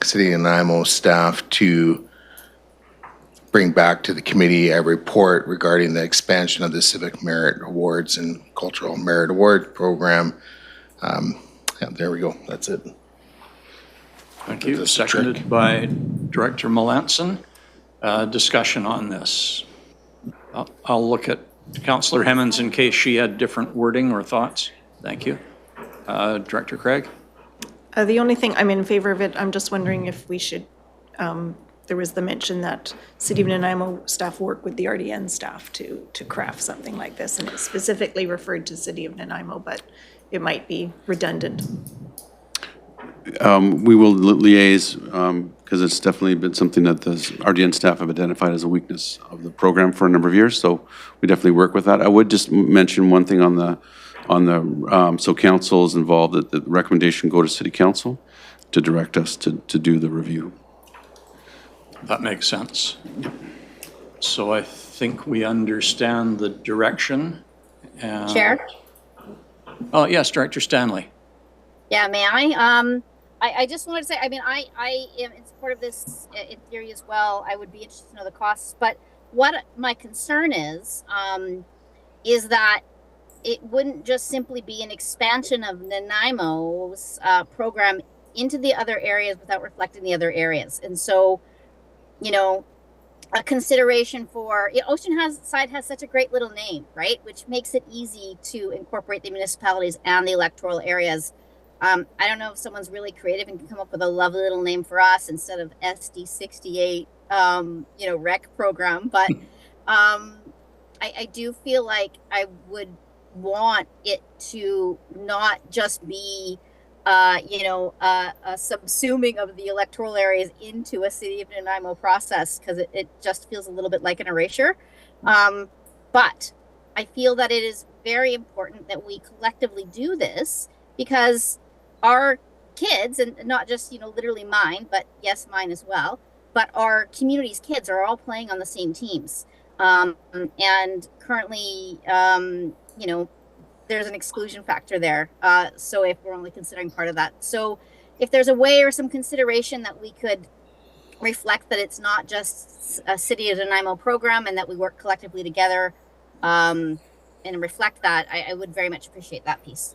City of Nanaimo staff to bring back to the committee a report regarding the expansion of the Civic Merit Awards and Cultural Merit Award Program. Yeah, there we go. That's it. Thank you. Seconded by Director Melanson. Discussion on this. I'll look at Councillor Hemmons in case she had different wording or thoughts. Thank you. Director Craig? The only thing, I'm in favor of it, I'm just wondering if we should, there was the mention that City of Nanaimo staff work with the RDN staff to craft something like this, and it specifically referred to City of Nanaimo, but it might be redundant. We will liaise, because it's definitely been something that the RDN staff have identified as a weakness of the program for a number of years, so we definitely work with that. I would just mention one thing on the so council is involved, that the recommendation go to City Council to direct us to do the review. That makes sense. So I think we understand the direction. Chair? Oh, yes, Director Stanley. Yeah, may I? I just wanted to say, I mean, I am in support of this in theory as well. I would be interested to know the costs, but what my concern is that it wouldn't just simply be an expansion of Nanaimo's program into the other areas without reflecting the other areas. And so, you know, a consideration for Oceanside has such a great little name, right? Which makes it easy to incorporate the municipalities and the electoral areas. I don't know if someone's really creative and can come up with a lovely little name for us instead of SD68, rec program. But I do feel like I would want it to not just be a subsuming of the electoral areas into a City of Nanaimo process, because it just feels a little bit like an erasure. But I feel that it is very important that we collectively do this, because our kids, and not just, literally mine, but yes, mine as well, but our community's kids are all playing on the same teams. And currently, there's an exclusion factor there. So if we're only considering part of that. So if there's a way or some consideration that we could reflect that it's not just a City of Nanaimo program and that we work collectively together and reflect that, I would very much appreciate that piece.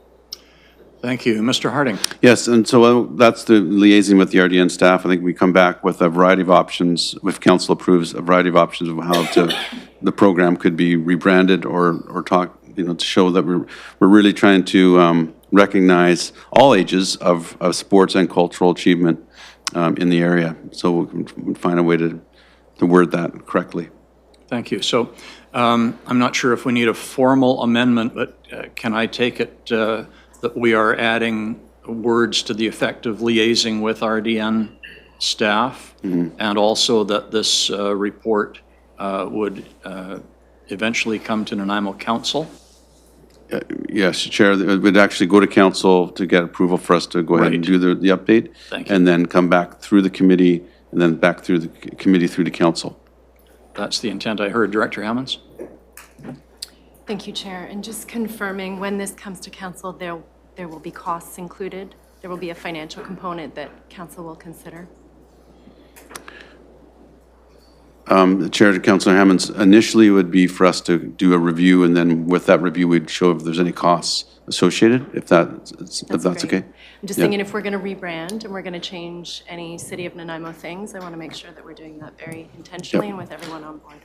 Thank you. Mr. Harding. Yes, and so that's the liaising with the RDN staff. I think we come back with a variety of options, if council approves, a variety of options of how the program could be rebranded or talk, to show that we're really trying to recognize all ages of sports and cultural achievement in the area. So we can find a way to word that correctly. Thank you. So I'm not sure if we need a formal amendment, but can I take it that we are adding words to the effect of liaising with RDN staff, and also that this report would eventually come to Nanaimo Council? Yes, Chair, it would actually go to council to get approval for us to go ahead and do the update. Thank you. And then come back through the committee, and then back through the committee through to council. That's the intent I heard. Director Hammonds? Thank you, Chair. And just confirming, when this comes to council, there will be costs included? There will be a financial component that council will consider? The Chair to Councilor Hammonds, initially would be for us to do a review, and then with that review, we'd show if there's any costs associated, if that's great. okay. I'm just thinking, if we're going to rebrand and we're going to change any City of Nanaimo things, I want to make sure that we're doing that very intentionally and with everyone on board.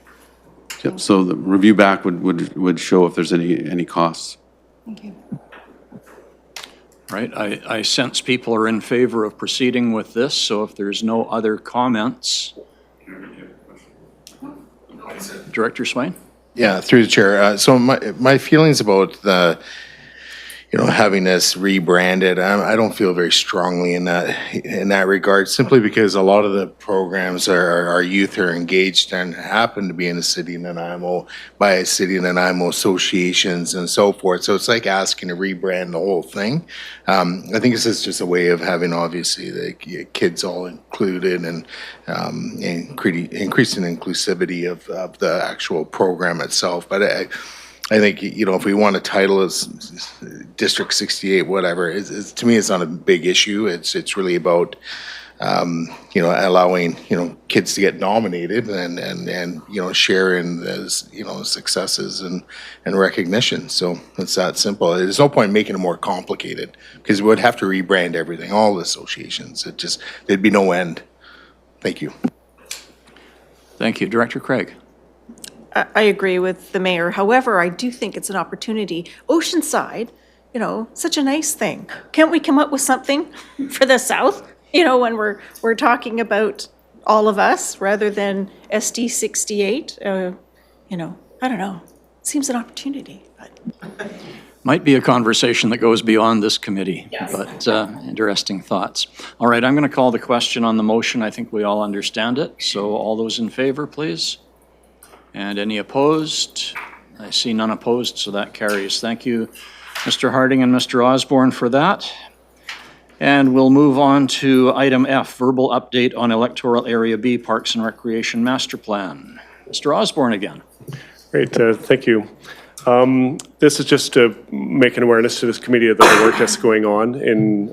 Yep, so the review back would show if there's any costs. Thank you. Right, I sense people are in favor of proceeding with this, so if there's no other comments. Director Swain? Yeah, through the chair. So my feelings about having this rebranded, I don't feel very strongly in that regard, simply because a lot of the programs our youth are engaged and happen to be in the City of Nanaimo by City of Nanaimo associations and so forth. So it's like asking to rebrand the whole thing. I think this is just a way of having, obviously, the kids all included and increasing inclusivity of the actual program itself. But I think, if we want to title it District 68, whatever, to me, it's not a big issue. It's really about, allowing, kids to get nominated and share in the, successes and recognition. So it's that simple. There's no point in making it more complicated, because we would have to rebrand everything, all the associations. There'd be no end. Thank you. Thank you. Director Craig? I agree with the mayor. However, I do think it's an opportunity. Oceanside, such a nice thing. Can't we come up with something for the south? When we're talking about all of us rather than SD 68. I don't know. Seems an opportunity. But. Might be a conversation that goes beyond this committee, but interesting thoughts. All right, I'm going to call the question on the motion. I think we all understand it. So all those in favor, please. And any opposed? I see none opposed, so that carries. Thank you, Mr. Harding and Mr. Osborne, for that. And we'll move on to item F, verbal update on Electoral Area B Parks and Recreation Master Plan. Mr. Osborne again. Great, thank you. This is just to make an awareness to this committee of the work that's going on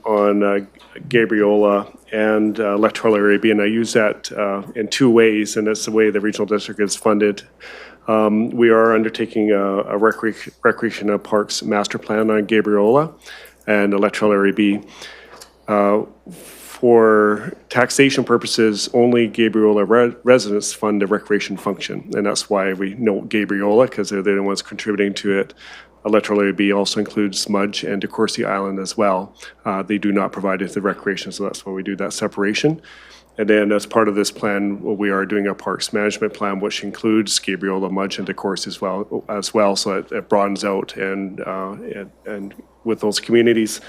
on Gabriola and Electoral Area B, and I use that in two ways, and that's the way the regional district is funded. We are undertaking a recreation and parks master plan on Gabriola and Electoral Area B. For taxation purposes, only Gabriola residents fund the recreation function, and that's why we note Gabriola, because they're the ones contributing to it. Electoral Area B also includes Smudge and DeCourcy Island as well. They do not provide it to recreation, so that's why we do that separation. And then as part of this plan, we are doing a parks management plan, which includes Gabriola, Mudge, and DeCourcy as well, so it broadens out and with those communities.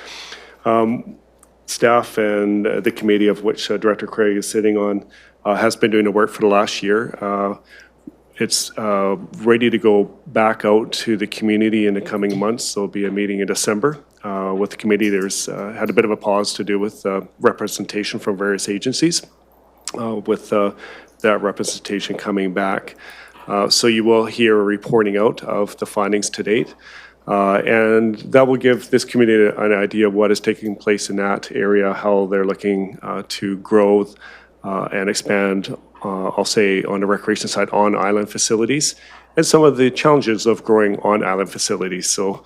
Staff and the committee of which Director Craig is sitting on has been doing the work for the last year. It's ready to go back out to the community in the coming months. There'll be a meeting in December with the committee. There's had a bit of a pause to do with representation from various agencies with that representation coming back. So you will hear a reporting out of the findings to date. And that will give this community an idea of what is taking place in that area, how they're looking to grow and expand, I'll say, on the recreation side on island facilities, and some of the challenges of growing on island facilities. So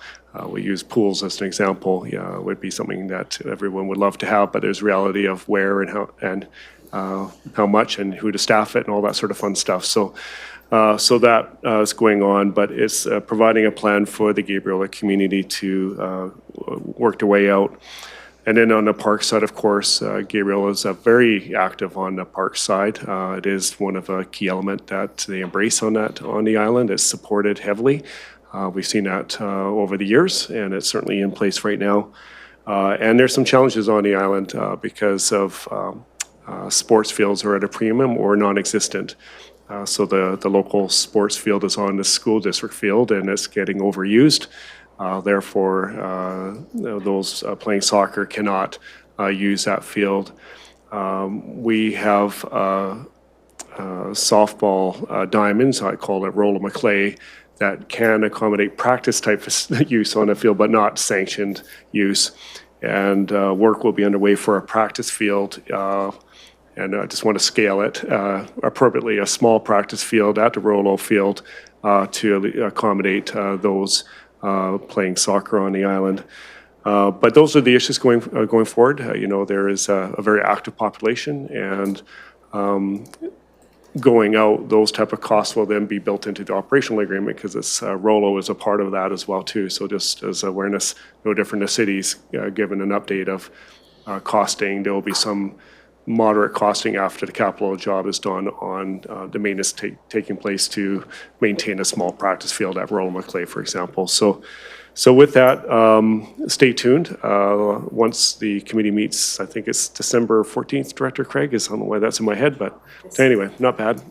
we use pools as an example. Yeah, would be something that everyone would love to have, but there's reality of where and how much and who to staff it and all that sort of fun stuff. So that is going on, but it's providing a plan for the Gabriola community to work their way out. And then on the park side, of course, Gabriola is very active on the park side. It is one of a key element that they embrace on the island. It's supported heavily. We've seen that over the years, and it's certainly in place right now. And there's some challenges on the island because of sports fields are at a premium or non-existent. So the local sports field is on the school district field, and it's getting overused. Therefore, those playing soccer cannot use that field. We have softball diamonds, I call it Rolla McClay, that can accommodate practice type use on the field, but not sanctioned use. And work will be underway for a practice field. And I just want to scale it appropriately, a small practice field at the Rollo field to accommodate those playing soccer on the island. But those are the issues going forward. There is a very active population, and going out, those type of costs will then be built into the operational agreement because it's Rollo is a part of that as well too. So just as awareness, no different than cities, given an update of costing, there will be some moderate costing after the capital job is done on the maintenance taking place to maintain a small practice field at Rolla McClay, for example. So with that, stay tuned. Once the committee meets, I think it's December 14th, Director Craig, I don't know why that's in my head, but anyway, not bad,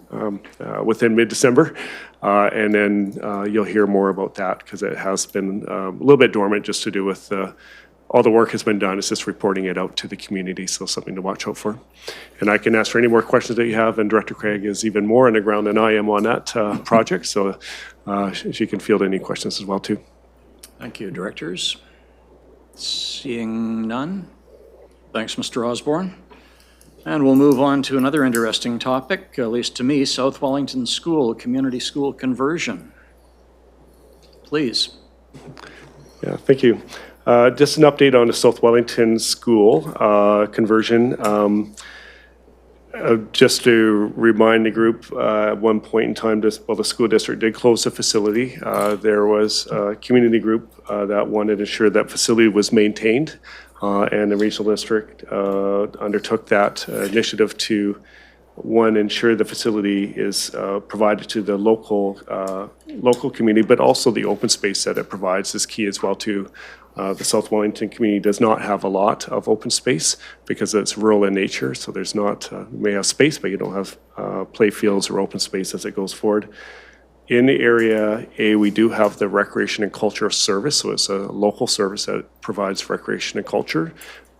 within mid-December. And then you'll hear more about that because it has been a little bit dormant just to do with all the work has been done. It's just reporting it out to the community, so something to watch out for. And I can answer any more questions that you have, and Director Craig is even more on the ground than I am on that project, so she can field any questions as well too. Thank you, directors. Seeing none. Thanks, Mr. Osborne. And we'll move on to another interesting topic, at least to me, South Wellington School, community school conversion. Please. Yeah, thank you. Just an update on the South Wellington School conversion. Just to remind the group, at one point in time, the school district did close the facility. There was a community group that wanted to ensure that facility was maintained, and the regional district undertook that initiative to, one, ensure the facility is provided to the local community, but also the open space that it provides is key as well too. The South Wellington community does not have a lot of open space because it's rural in nature, so there's not, you may have space, but you don't have play fields or open space as it goes forward. In the area A, we do have the Recreation and Culture Service, so it's a local service that provides recreation and culture,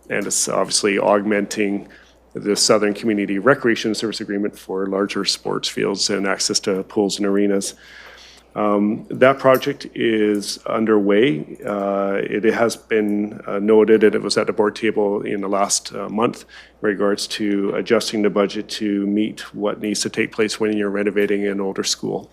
and it's obviously augmenting the Southern Community Recreation Service Agreement for larger sports fields and access to pools and arenas. That project is underway. It has been noted, and it was at the board table in the last month in regards to adjusting the budget to meet what needs to take place when you're renovating an older school.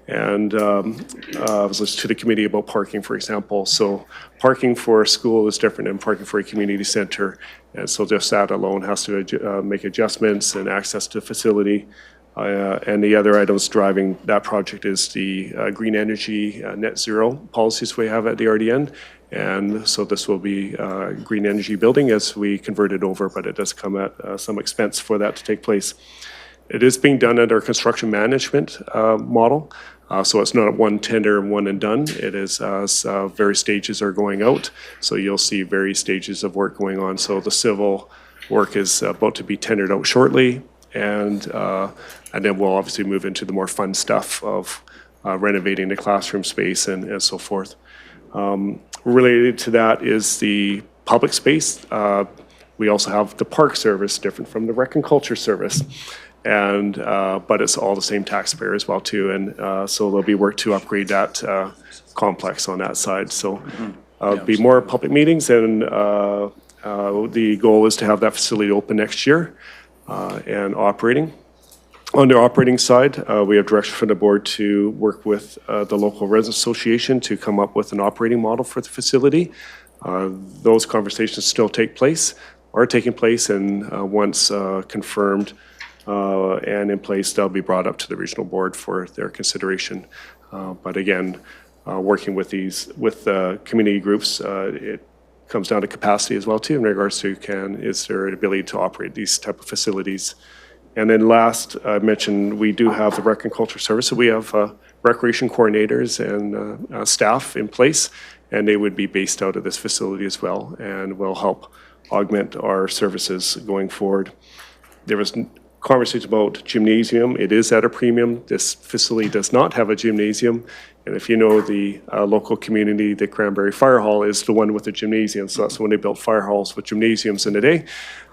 And I was listening to the committee about parking, for example. So parking for a school is different than parking for a community center. And so just that alone has to make adjustments and access to facility. And the other items driving that project is the green energy net zero policies we have at the RDN. And so this will be a green energy building as we convert it over, but it does come at some expense for that to take place. It is being done under a construction management model. So it's not one tender, one and done. It is various stages are going out. So you'll see various stages of work going on. So the civil work is about to be tendered out shortly. And then we'll obviously move into the more fun stuff of renovating the classroom space and so forth. Related to that is the public space. We also have the park service, different from the rec and culture service. And but it's all the same taxpayer as well too, and so there'll be work to upgrade that complex on that side. So be more public meetings, and the goal is to have that facility open next year and operating. On the operating side, we have direction from the board to work with the local residents association to come up with an operating model for the facility. Those conversations still are taking place, and once confirmed and in place, they'll be brought up to the regional board for their consideration. But again, working with the community groups, it comes down to capacity as well too in regards to is there an ability to operate these type of facilities. And then last, I mentioned we do have the rec and culture service. So we have recreation coordinators and staff in place, and they would be based out of this facility as well, and will help augment our services going forward. There was conversation about gymnasium. It is at a premium. This facility does not have a gymnasium. And if you know the local community, the Cranberry Fire Hall is the one with the gymnasium. So that's when they built fire halls with gymnasiums in the day.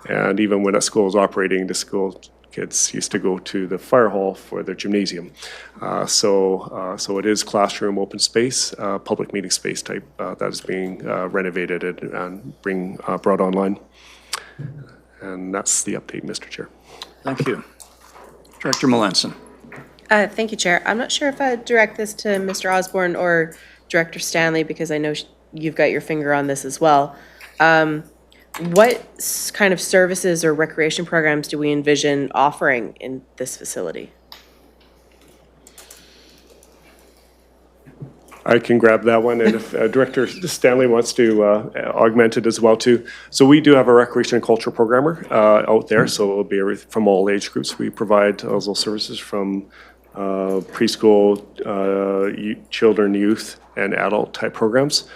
And even when that school was operating, the school kids used to go to the fire hall for their gymnasium. So it is classroom open space, public meeting space type that is being renovated and brought online. And that's the update, Mr. Chair. Thank you. Director Melanson. Thank you, Chair. I'm not sure if I'd direct this to Mr. Osborne or Director Stanley, because I know you've got your finger on this as well. What kind of services or recreation programs do we envision offering in this facility? I can grab that one, and if Director Stanley wants to augment it as well too. So we do have a recreation and culture programmer out there, so it'll be from all age groups. We provide those services from preschool, children, youth, and adult type programs.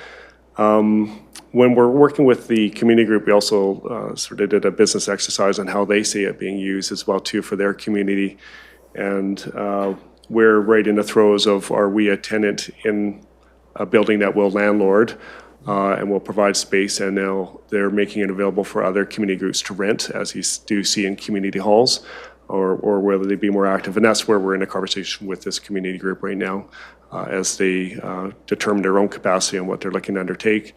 When we're working with the community group, we also sort of did a business exercise on how they see it being used as well too for their community. And we're right in the throes of, are we a tenant in a building that will landlord and will provide space, and they're making it available for other community groups to rent, as you do see in community halls, or whether they be more active. And that's where we're in a conversation with this community group right now as they determine their own capacity and what they're looking to undertake.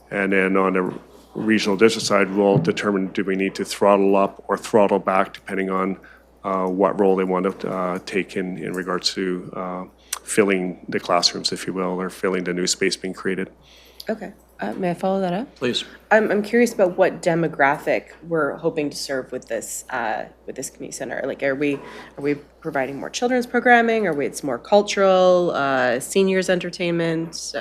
And then on the regional district side, we'll determine, do we need to throttle up or throttle back depending on what role they want to take in regards to filling the classrooms, if you will, or filling the new space being created. Okay. May I follow that up? Please. I'm curious about what demographic we're hoping to serve with this community center. Like, are we providing more children's programming? It's more cultural, seniors entertainment?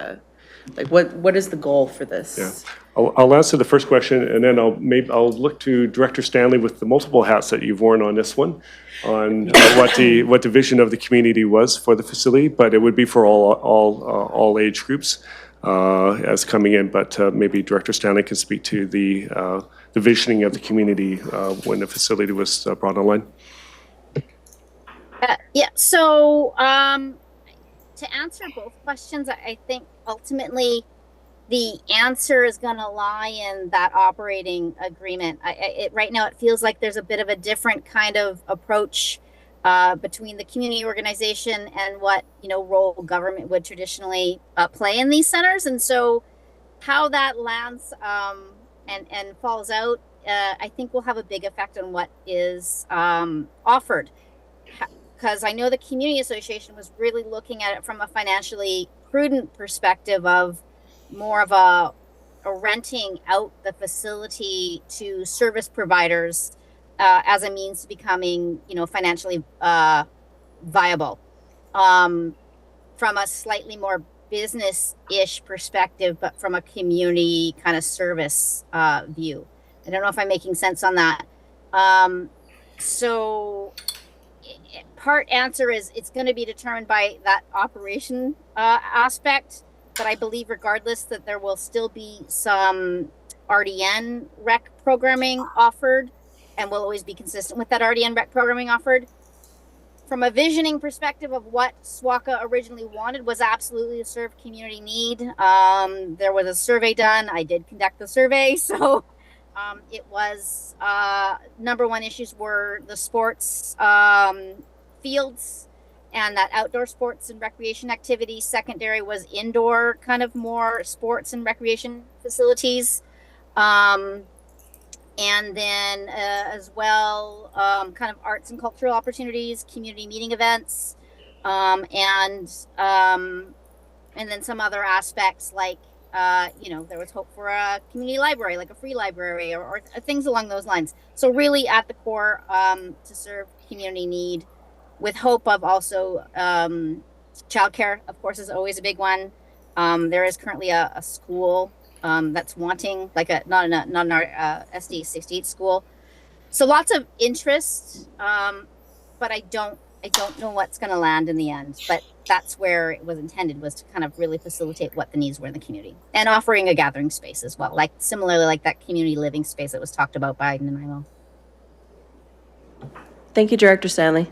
Like, what is the goal for this? Yeah. I'll answer the first question, and then I'll look to Director Stanley with the multiple hats that you've worn on this one, on what the vision of the community was for the facility. But it would be for all age groups as coming in. But maybe Director Stanley can speak to the visioning of the community when the facility was brought online. Yeah. So to answer both questions, I think ultimately the answer is going to lie in that operating agreement. Right now, it feels like there's a bit of a different kind of approach between the community organization and what, role government would traditionally play in these centers. And so how that lands and falls out, I think will have a big effect on what is offered. Because I know the Community Association was really looking at it from a financially prudent perspective of more of a renting out the facility to service providers as a means to becoming, financially viable. From a slightly more business-ish perspective, but from a community kind of service view. I don't know if I'm making sense on that. So part answer is it's going to be determined by that operation aspect, but I believe regardless that there will still be some RDN rec programming offered and will always be consistent with that RDN rec programming offered. From a visioning perspective of what SWACA originally wanted was absolutely to serve community need. There was a survey done. I did conduct the survey. So it was number one issues were the sports fields and that outdoor sports and recreation activities. Secondary was indoor kind of more sports and recreation facilities. And then as well, kind of arts and cultural opportunities, community meeting events, and then some other aspects like, there was hope for a community library, like a free library or things along those lines. So really at the core to serve community need with hope of also childcare, of course, is always a big one. There is currently a school that's wanting like not an SD 68 school, so lots of interest, but I don't know what's going to land in the end. But that's where it was intended, was to kind of really facilitate what the needs were in the community and offering a gathering space as well, like similarly like that community living space that was talked about by Biden and Milo. Thank you, Director Stanley.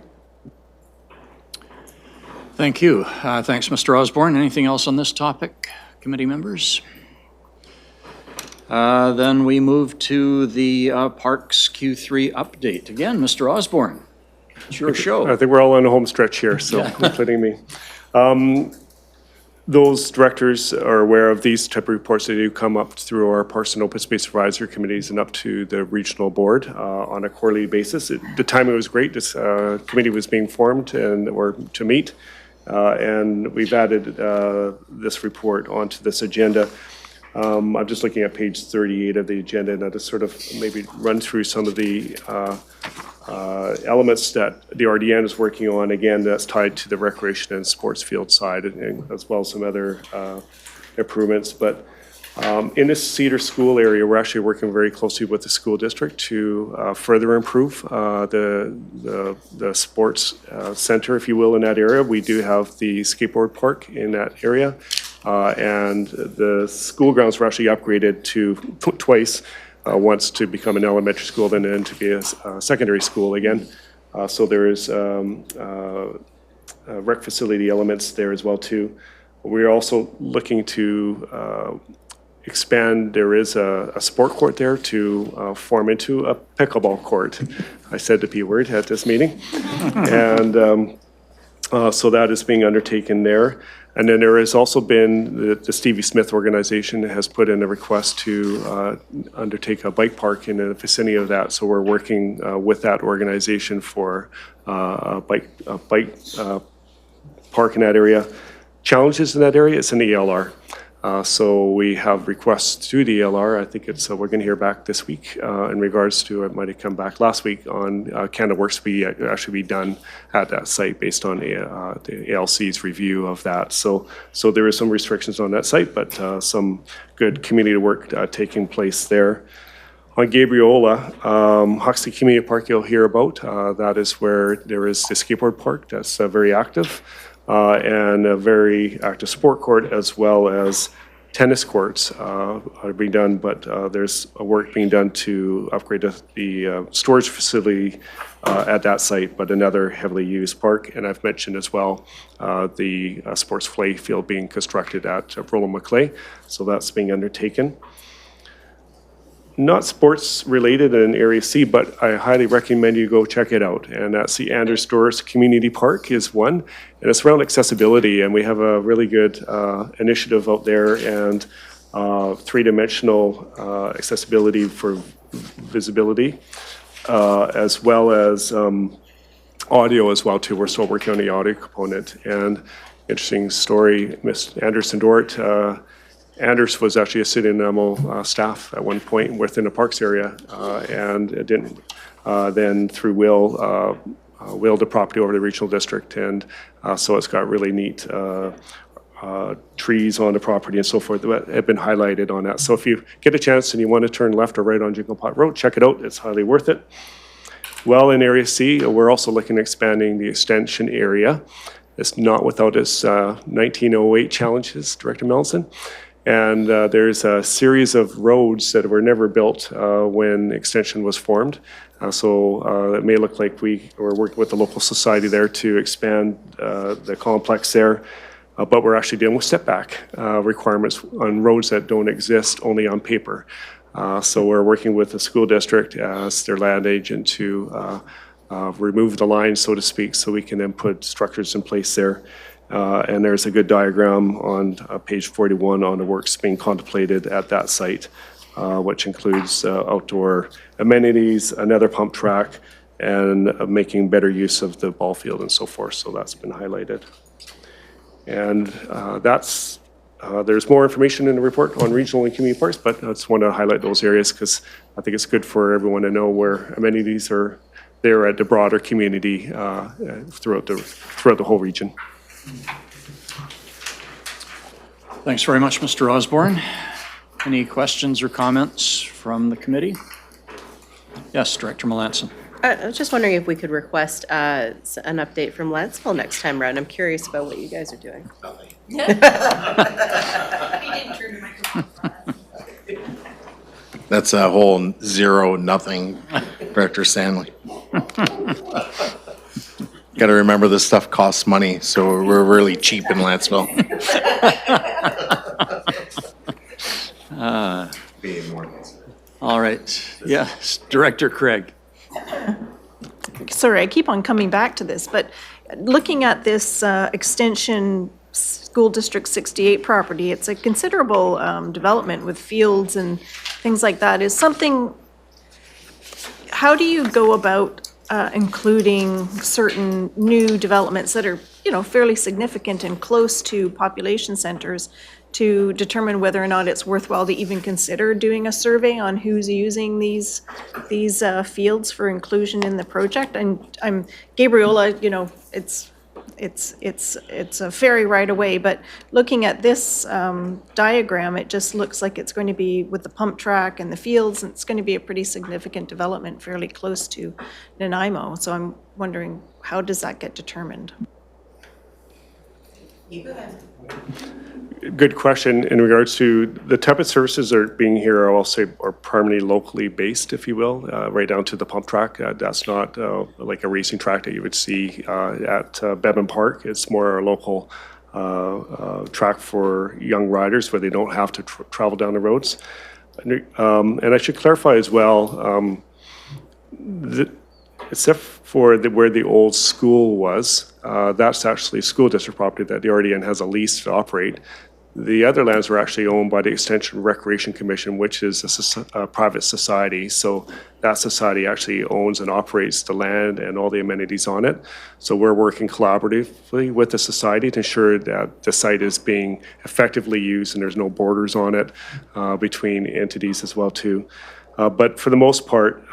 Thank you. Thanks, Mr. Osborne. Anything else on this topic, committee members? Then we move to the Parks Q3 update. Again, Mr. Osborne, it's your show. I think we're all on the home stretch here, so including me. Those directors are aware of these type of reports. They do come up through our Parks and Open Space Advisory Committees and up to the regional board on a quarterly basis. The timing was great. This committee was being formed or to meet, and we've added this report onto this agenda. I'm just looking at page 38 of the agenda, and I'll just sort of maybe run through some of the elements that the RDN is working on. Again, that's tied to the recreation and sports field side, and as well as some other improvements. But in this Cedar School area, we're actually working very closely with the school district to further improve the sports center, if you will, in that area. We do have the skateboard park in that area. And the school grounds were actually upgraded to twice, once to become an elementary school, then to be a secondary school again. So there is rec facility elements there as well too. We're also looking to expand. There is a sport court there to form into a pickleball court. I said the P word at this meeting. And so that is being undertaken there. And then there has also been, the Stevie Smith organization has put in a request to undertake a bike park in the vicinity of that. So we're working with that organization for a bike park in that area. Challenges in that area, it's an ELR. So we have requests to the ELR. I think it's, we're going to hear back this week in regards to, it might have come back last week on Canada Works be actually be done at that site based on the ALC's review of that. So there is some restrictions on that site, but some good community work taking place there. On Gabriola, Huxley Community Park you'll hear about. That is where there is the skateboard park that's very active. And a very active sport court, as well as tennis courts are being done, but there's a work being done to upgrade the storage facility at that site, but another heavily used park. And I've mentioned as well the sports play field being constructed at Roland McClay, so that's being undertaken. not sports related in Area C, but I highly recommend you go check it out. And that's the Anders Dorst Community Park is one, and it's around accessibility. And we have a really good initiative out there, and three-dimensional accessibility for visibility, as well as audio as well too. We're still working on the audio component. And interesting story, Ms. Anderson Dort. Anders was actually a city animal staff at one point within the parks area, and it didn't then through will willed the property over to the regional district, and so it's got really neat trees on the property and so forth that have been highlighted on that. So if you get a chance and you want to turn left or right on Jingle Pot Road, check it out. It's highly worth it. Well, in Area C, we're also looking at expanding the extension area. It's not without its 1908 challenges, Director Melson. And there's a series of roads that were never built when extension was formed. So it may look like we are working with the local society there to expand the complex there. But we're actually dealing with setback requirements on roads that don't exist, only on paper. So we're working with the school district as their land agent to remove the line, so to speak, so we can then put structures in place there. And there's a good diagram on page 41 on the works being contemplated at that site, which includes outdoor amenities, another pump track, and making better use of the ball field and so forth. So that's been highlighted. And there's more information in the report on regional and community parks, but I just want to highlight those areas because I think it's good for everyone to know where amenities are there at the broader community throughout the whole region. Thanks very much, Mr. Osborne. Any questions or comments from the committee? Yes, Director Melanson. I was just wondering if we could request an update from Lanceville next time around. I'm curious about what you guys are doing. He didn't turn the microphone on. That's a whole zero, nothing, Director Stanley. Got to remember this stuff costs money, so we're really cheap in Lanceville. All right. Yes, Director Craig. Sorry, I keep on coming back to this, but looking at this extension School District 68 property, it's a considerable development with fields and things like that. Is something, how do you go about including certain new developments that are, fairly significant and close to population centers to determine whether or not it's worthwhile to even consider doing a survey on who's using these fields for inclusion in the project? And I'm Gabriola, it's a ferry right away, but looking at this diagram, it just looks like it's going to be with the pump track and the fields, and it's going to be a pretty significant development fairly close to Nanaimo. So I'm wondering, how does that get determined? Good question. In regards to the type of services that are being here, I'll say are primarily locally based, if you will, right down to the pump track. That's not like a racing track that you would see at Bevan Park. It's more a local track for young riders where they don't have to travel down the roads. And I should clarify as well, except for where the old school was, that's actually school district property that the RDN has a lease to operate. The other lands were actually owned by the Extension Recreation Commission, which is a private society. So that society actually owns and operates the land and all the amenities on it. So we're working collaboratively with the society to ensure that the site is being effectively used and there's no borders on it between entities as well too. But for the most part,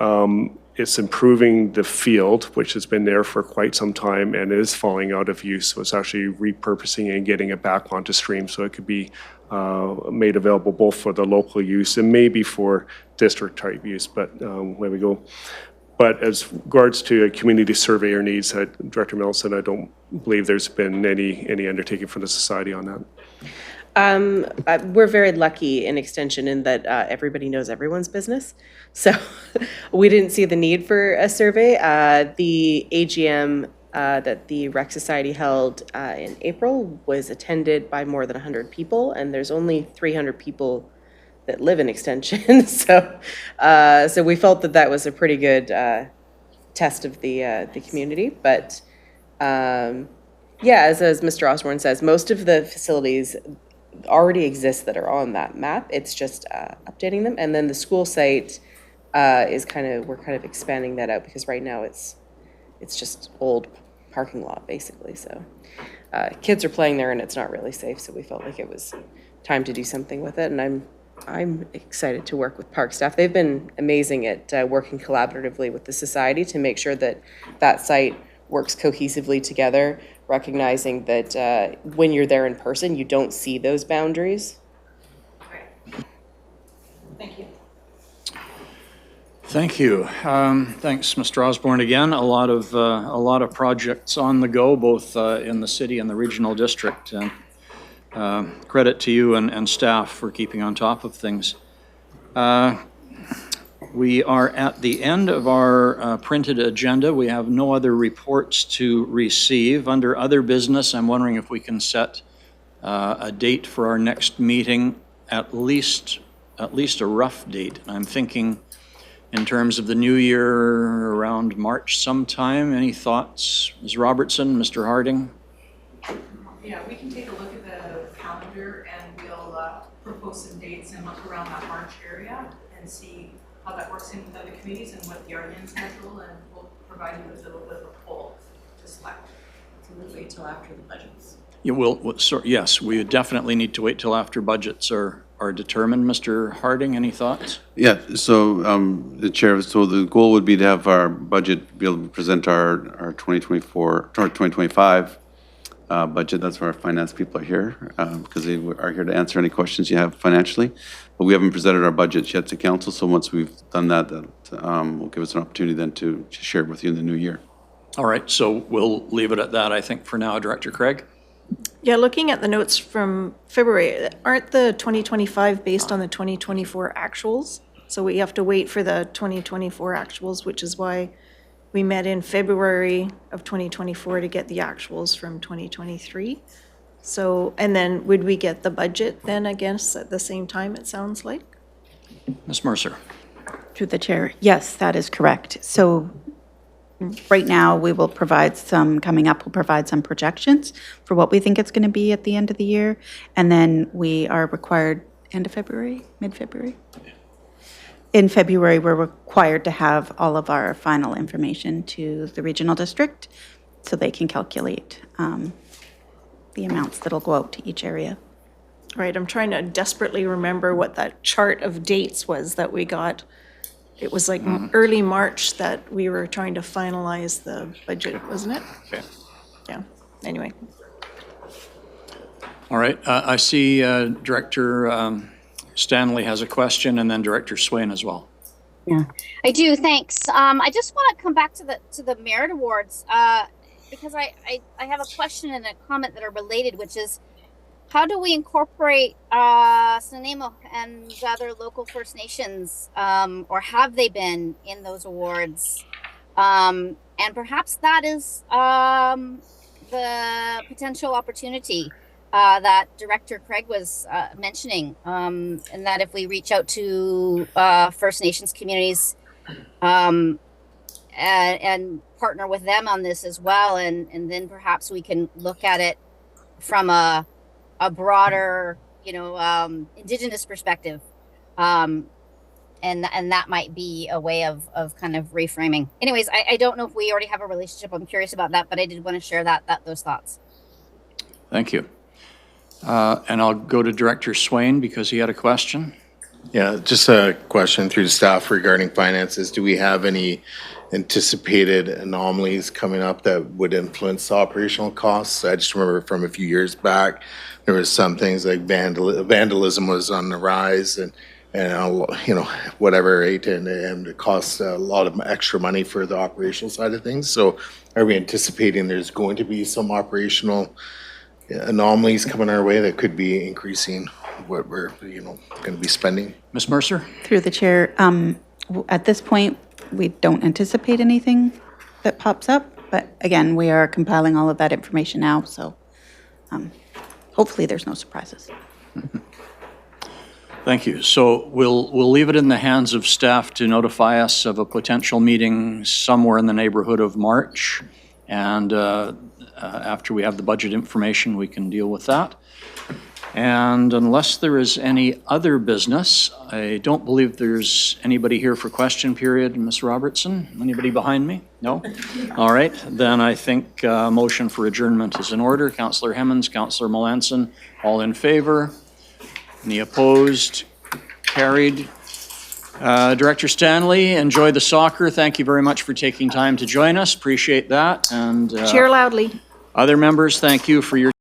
it's improving the field, which has been there for quite some time and is falling out of use. So it's actually repurposing and getting it back onto stream so it could be made available both for the local use and maybe for district type use, but there we go. But as regards to a community surveyor needs, Director Melson, I don't believe there's been any undertaking from the society on that. We're very lucky in Extension in that everybody knows everyone's business. So we didn't see the need for a survey. The AGM that the Rec Society held in April was attended by more than 100 people, and there's only 300 people that live in Extension. So we felt that that was a pretty good test of the community. But yeah, as Mr. Osborne says, most of the facilities already exist that are on that map. It's just updating them. And then the school site is we're kind of expanding that out because right now it's just old parking lot basically. So kids are playing there and it's not really safe. So we felt like it was time to do something with it. And I'm excited to work with park staff. They've been amazing at working collaboratively with the society to make sure that that site works cohesively together, recognizing that when you're there in person, you don't see those boundaries. Thank you. Thank you. Thanks, Mr. Osborne. Again, a lot of projects on the go, both in the city and the regional district. Credit to you and staff for keeping on top of things. We are at the end of our printed agenda. We have no other reports to receive. Under other business, I'm wondering if we can set a date for our next meeting, at least a rough date. I'm thinking in terms of the new year around March sometime. Any thoughts? Ms. Robertson, Mr. Harding? Yeah, we can take a look at the calendar and we'll propose some dates and look around that March area and see how that works in with other committees and what the RDN schedule, and we'll provide you with a little bit of a poll to select. So we'll wait till after the budgets. You will, yes, we definitely need to wait till after budgets are determined. Mr. Harding, any thoughts? Yeah, so the chair, so the goal would be to have our budget, be able to present our 2024, or 2025 budget. That's why our finance people are here, because they are here to answer any questions you have financially. But we haven't presented our budgets yet to council, so once we've done that, will give us an opportunity then to share it with you in the new year. All right, so we'll leave it at that, I think, for now. Director Craig? Yeah, looking at the notes from February, aren't the 2025 based on the 2024 actuals? So we have to wait for the 2024 actuals, which is why we met in February of 2024 to get the actuals from 2023. So, and then would we get the budget then, I guess, at the same time, it sounds like? Ms. Mercer? Through the chair, yes, that is correct. So right now, we will provide coming up, we'll provide some projections for what we think it's going to be at the end of the year. And then we are required, end of February, mid-February? In February, we're required to have all of our final information to the regional district so they can calculate the amounts that'll go out to each area. Right, I'm trying to desperately remember what that chart of dates was that we got. It was like early March that we were trying to finalize the budget, wasn't it? Okay. Yeah, anyway. All right, I see Director Stanley has a question, and then Director Swain as well. Yeah, I do. Thanks. I just want to come back to the merit awards because I have a question and a comment that are related, which is how do we incorporate Snuneymuxw and other local First Nations, or have they been in those awards? And perhaps that is the potential opportunity that Director Craig was mentioning, and that if we reach out to First Nations communities and partner with them on this as well, and then perhaps we can look at it from a broader, Indigenous perspective, and that might be a way of kind of reframing. Anyways, I don't know if we already have a relationship. I'm curious about that, but I did want to share those thoughts. Thank you. And I'll go to Director Swain because he had a question. Yeah, just a question through the staff regarding finances. Do we have any anticipated anomalies coming up that would influence the operational costs? I just remember from a few years back, there was some things like vandalism was on the rise and whatever, right? And it costs a lot of extra money for the operational side of things. So are we anticipating there's going to be some operational anomalies coming our way that could be increasing what we're going to be spending? Ms. Mercer? Through the chair, at this point, we don't anticipate anything that pops up, but again, we are compiling all of that information now, so hopefully there's no surprises. Thank you. So we'll leave it in the hands of staff to notify us of a potential meeting somewhere in the neighborhood of March. And after we have the budget information, we can deal with that. And unless there is any other business, I don't believe there's anybody here for question period. Ms. Robertson, anybody behind me? No? All right, then I think motion for adjournment is in order. Councillor Hemmons, Councillor Melanson, all in favor? Any opposed? Carried. Director Stanley, enjoy the soccer. Thank you very much for taking time to join us. Appreciate that. And Cheer loudly. other members, thank you for your